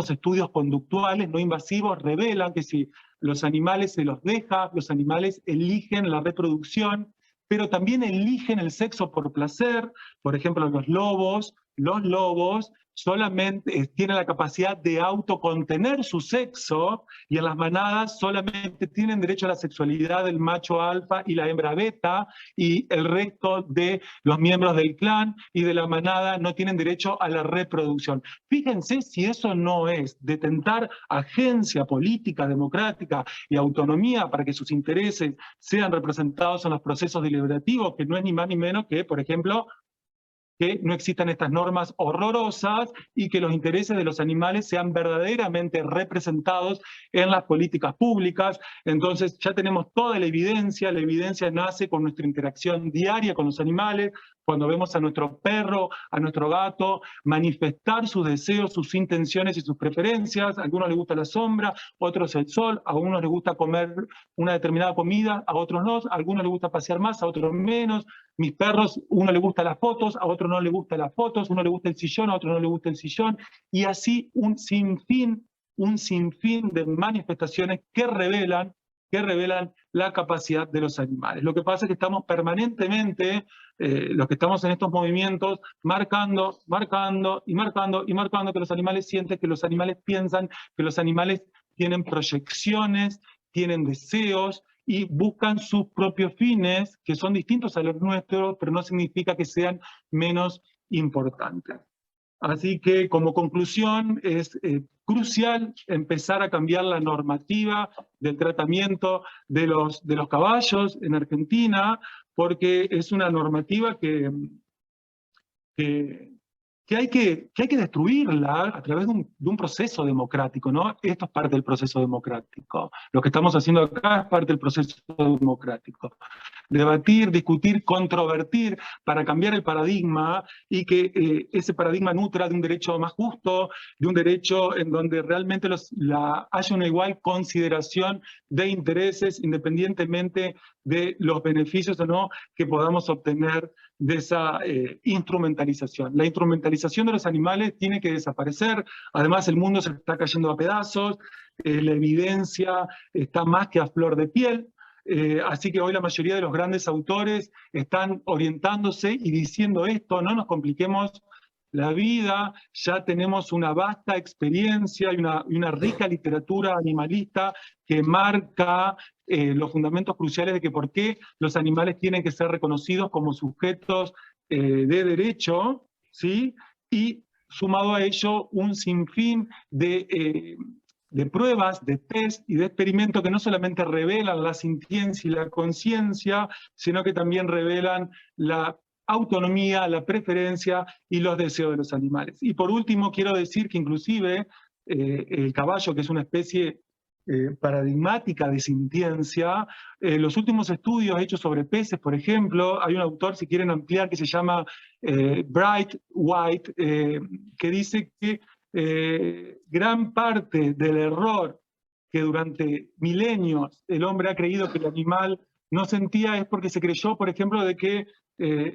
estudios conductuales no invasivos revelan que si los animales se los deja, los animales eligen la reproducción, pero también eligen el sexo por placer. Por ejemplo, los lobos solamente tienen la capacidad de autocontener su sexo, y en las manadas solamente tienen derecho a la sexualidad del macho alfa y la hembra beta, y el resto de los miembros del clan y de la manada no tienen derecho a la reproducción. Fíjense si eso no es detentar agencia política, democrática y autonomía para que sus intereses sean representados en los procesos deliberativos, que no es ni más ni menos que, por ejemplo, que no existan estas normas horrorosas y que los intereses de los animales sean verdaderamente representados en las políticas públicas. Entonces ya tenemos toda la evidencia nace con nuestra interacción diaria con los animales, cuando vemos a nuestro perro, a nuestro gato, manifestar sus deseos, sus intenciones y sus preferencias. A algunos les gusta la sombra, a otros el sol, a unos les gusta comer una determinada comida, a otros no, a algunos les gusta pasear más, a otros menos. Mis perros, a uno le gustan las fotos, a otro no le gustan las fotos, a uno le gusta el sillón, a otro no le gusta el sillón, y así un sinfín de manifestaciones que revelan la capacidad de los animales. Lo que pasa es que estamos permanentemente, los que estamos en estos movimientos, marcando que los animales sienten, que los animales piensan, que los animales tienen proyecciones, tienen deseos y buscan sus propios fines, que son distintos a los nuestros, pero no significa que sean menos importantes. Así que, como conclusión, es crucial empezar a cambiar la normativa del tratamiento de los caballos en Argentina, porque es una normativa que hay que destruirla a través de un proceso democrático, ¿no? Esto es parte del proceso democrático. Lo que estamos haciendo acá es parte del proceso democrático. debatir, discutir, controvertir para cambiar el paradigma y que ese paradigma nutra de un derecho más justo, de un derecho en donde realmente haya una igual consideración de intereses independientemente de los beneficios o no que podamos obtener de esa instrumentalización. La instrumentalización de los animales tiene que desaparecer, además el mundo se está cayendo a pedazos, la evidencia está más que a flor de piel, así que hoy la mayoría de los grandes autores están orientándose y diciendo esto, no nos compliquemos la vida, ya tenemos una vasta experiencia y una rica literatura animalista que marca los fundamentos cruciales de que por qué los animales tienen que ser reconocidos como sujetos de derecho, ¿sí? Y sumado a ello un sinfín de pruebas, de test y de experimentos que no solamente revelan la sintiencia y la conciencia, sino que también revelan la autonomía, la preferencia y los deseos de los animales. Y por último, quiero decir que inclusive el caballo, que es una especie paradigmática de sintiencia, los últimos estudios hechos sobre peces, por ejemplo, hay un autor, si quieren ampliar, que se llama Bright White, que dice que gran parte del error que durante milenios el hombre ha creído que el animal no sentía es porque se creyó, por ejemplo, de que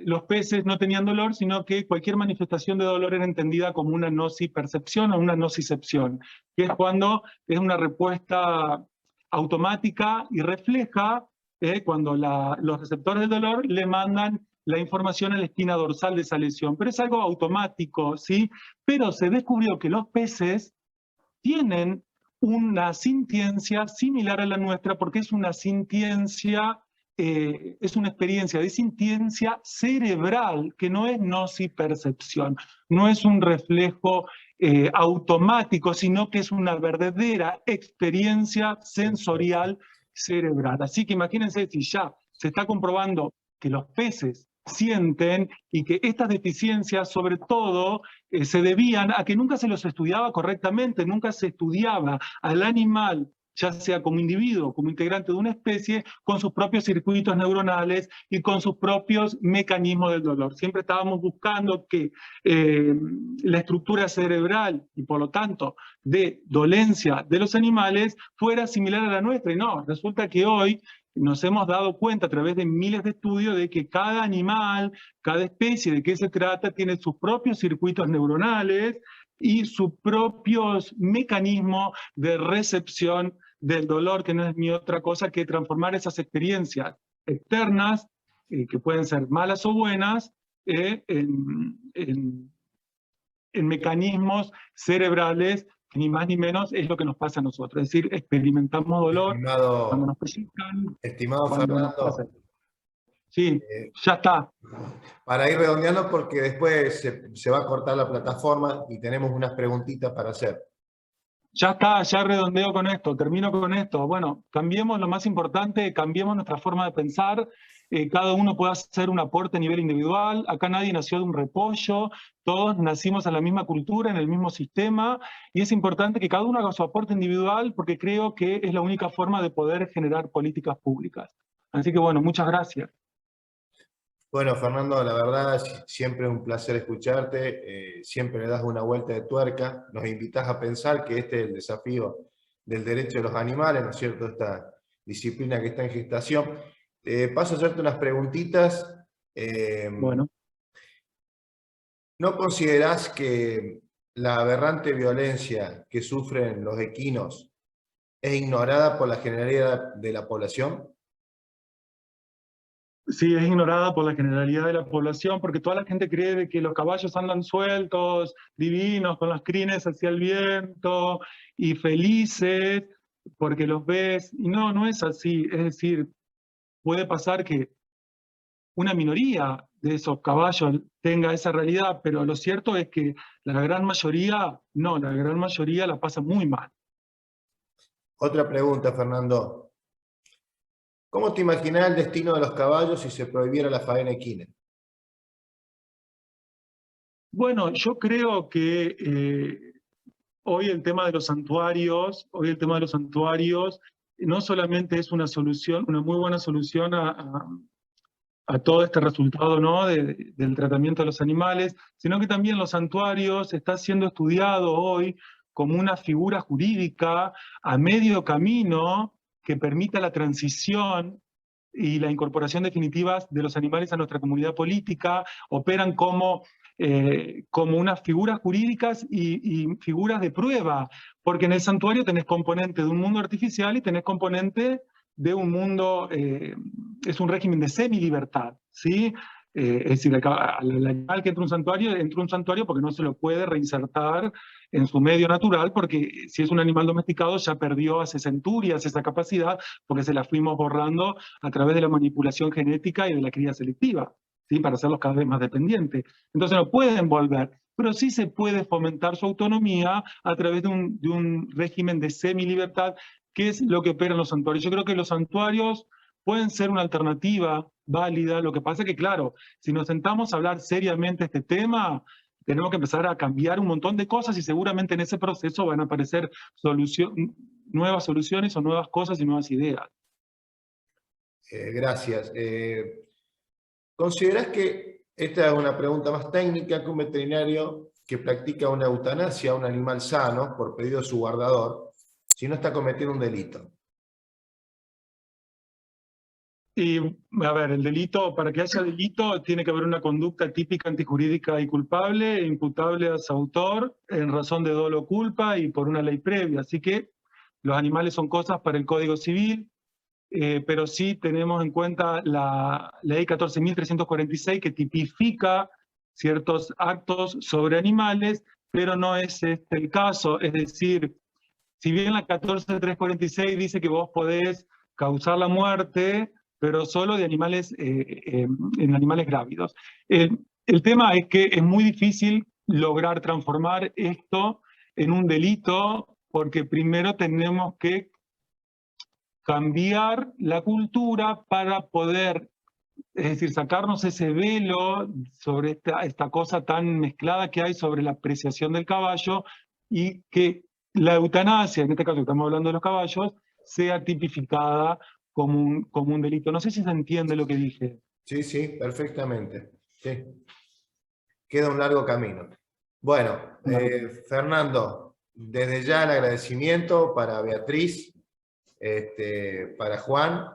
los peces no tenían dolor, sino que cualquier manifestación de dolor era entendida como una nocipercepción o una nocicepción, que es cuando es una respuesta automática y refleja cuando los receptores del dolor le mandan la información a la espina dorsal de esa lesión. Pero es algo automático, ¿sí? Pero se descubrió que los peces tienen una sintiencia similar a la nuestra porque es una sintiencia, es una experiencia de sintiencia cerebral que no es nocipercepción, no es un reflejo automático, sino que es una verdadera experiencia sensorial cerebral. Así que imagínense si ya se está comprobando que los peces sienten y que estas deficiencias sobre todo se debían a que nunca se los estudiaba correctamente, nunca se estudiaba al animal, ya sea como individuo, como integrante de una especie, con sus propios circuitos neuronales y con sus propios mecanismos del dolor. Siempre estábamos buscando que la estructura cerebral y por lo tanto de dolencia de los animales fuera similar a la nuestra, y no, resulta que hoy nos hemos dado cuenta a través de miles de estudios de que cada animal, cada especie de qué se trata, tiene sus propios circuitos neuronales y sus propios mecanismos de recepción del dolor, que no es ni otra cosa que transformar esas experiencias externas, que pueden ser malas o buenas, en mecanismos cerebrales, ni más ni menos es lo que nos pasa a nosotros. Es decir, experimentamos dolor cuando nos pellizcan. Estimado Fernando. Sí, ya está. Para ir redondeando, porque después se va a cortar la plataforma y tenemos unas preguntitas para hacer. Ya está, ya redondeo con esto, termino con esto. Bueno, cambiemos lo más importante, cambiemos nuestra forma de pensar. Cada uno puede hacer un aporte a nivel individual. Acá nadie nació de un repollo, todos nacimos en la misma cultura, en el mismo sistema, y es importante que cada uno haga su aporte individual porque creo que es la única forma de poder generar políticas públicas. Así que bueno, muchas gracias. Bueno, Fernando, la verdad, siempre es un placer escucharte, siempre le das una vuelta de tuerca, nos invitas a pensar que este es el desafío del derecho de los animales, ¿no es cierto?, esta disciplina que está en gestación. Paso a hacerte unas preguntitas. Bueno. ¿No considerás que la aberrante violencia que sufren los equinos es ignorada por la generalidad de la población? Sí, es ignorada por la generalidad de la población, porque toda la gente cree de que los caballos andan sueltos, divinos, con las crines hacia el viento, y felices, porque los ves, y no, no es así. Es decir, puede pasar que una minoría de esos caballos tenga esa realidad, pero lo cierto es que la gran mayoría, no, la gran mayoría la pasa muy mal. Otra pregunta, Fernando. ¿Cómo te imaginás el destino de los caballos si se prohibiera la faena equina? Bueno, yo creo que hoy el tema de los santuarios, no solamente es una solución, una muy buena solución a a todo este resultado, ¿no? del tratamiento de los animales, sino que también los santuarios está siendo estudiado hoy como una figura jurídica a medio camino que permita la transición y la incorporación definitiva de los animales a nuestra comunidad política. Operan como unas figuras jurídicas y figuras de prueba, porque en el santuario tenés componente de un mundo artificial y tenés componente de un mundo, es un régimen de semi-libertad, ¿sí? Es decir, al animal que entra a un santuario porque no se lo puede reinsertar en su medio natural, porque si es un animal domesticado ya perdió hace centurias esa capacidad, porque se la fuimos borrando a través de la manipulación genética y de la cría selectiva, ¿sí? Para hacerlos cada vez más dependientes. Entonces no pueden volver, pero sí se puede fomentar su autonomía a través de un régimen de semi-libertad, que es lo que operan los santuarios. Yo creo que los santuarios pueden ser una alternativa válida. Lo que pasa es que, claro, si nos sentamos a hablar seriamente este tema, tenemos que empezar a cambiar un montón de cosas y seguramente en ese proceso van a aparecer nuevas soluciones o nuevas cosas y nuevas ideas. Gracias. ¿Considerás que esta es una pregunta más técnica, que un veterinario que practica una eutanasia a un animal sano por pedido de su guardador, si no está cometiendo un delito? Y, a ver, el delito, para que haya delito, tiene que haber una conducta típica, antijurídica y culpable, e imputable a su autor, en razón de dolo o culpa y por una ley previa. Así que los animales son cosas para el Código Civil, pero sí tenemos en cuenta la ley 14.346, que tipifica ciertos actos sobre animales, pero no es este el caso. Es decir, si bien la 14.346 dice que vos podés causar la muerte, pero solo de animales, en animales grávidos. El tema es que es muy difícil lograr transformar esto en un delito, porque primero tenemos que cambiar la cultura para poder, es decir, sacarnos ese velo sobre esta cosa tan mezclada que hay sobre la apreciación del caballo, y que la eutanasia, en este caso estamos hablando de los caballos, sea tipificada como un delito. No sé si se entiende lo que dije. Sí, sí, perfectamente. Sí. Queda un largo camino. Bueno, Fernando, desde ya el agradecimiento para Beatriz, para Juan,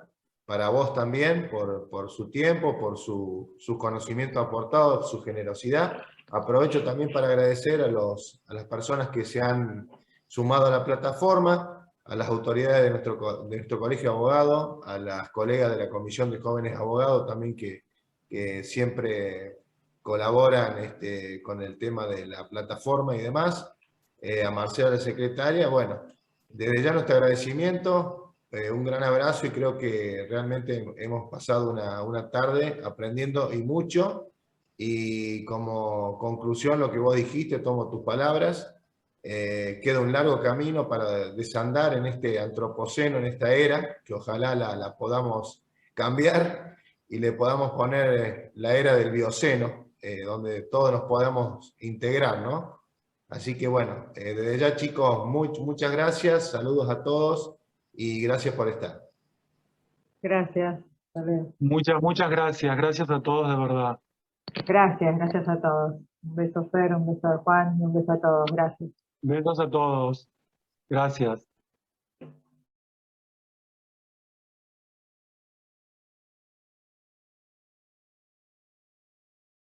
para vos también, por su tiempo, por su conocimiento aportado, su generosidad. Aprovecho también para agradecer a las personas que se han sumado a la plataforma, a las autoridades de nuestro colegio de abogados, a las colegas de la Comisión de Jóvenes Abogados también que siempre colaboran con el tema de la plataforma y demás, a Marcela, la secretaria. Bueno, desde ya nuestro agradecimiento, un gran abrazo, y creo que realmente hemos pasado una tarde aprendiendo y mucho, y como conclusión lo que vos dijiste, tomo tus palabras. Queda un largo camino para desandar en este antropoceno, en esta era, que ojalá la podamos cambiar y le podamos poner la era del bioceno, donde todos nos podamos integrar, ¿no? Así que bueno, desde ya, chicos, muchas gracias, saludos a todos y gracias por estar. Gracias. Muchas gracias a todos, de verdad. Gracias a todos. Un beso Fer, un beso a Juan y un beso a todos. Gracias. Besos a todos. Gracias.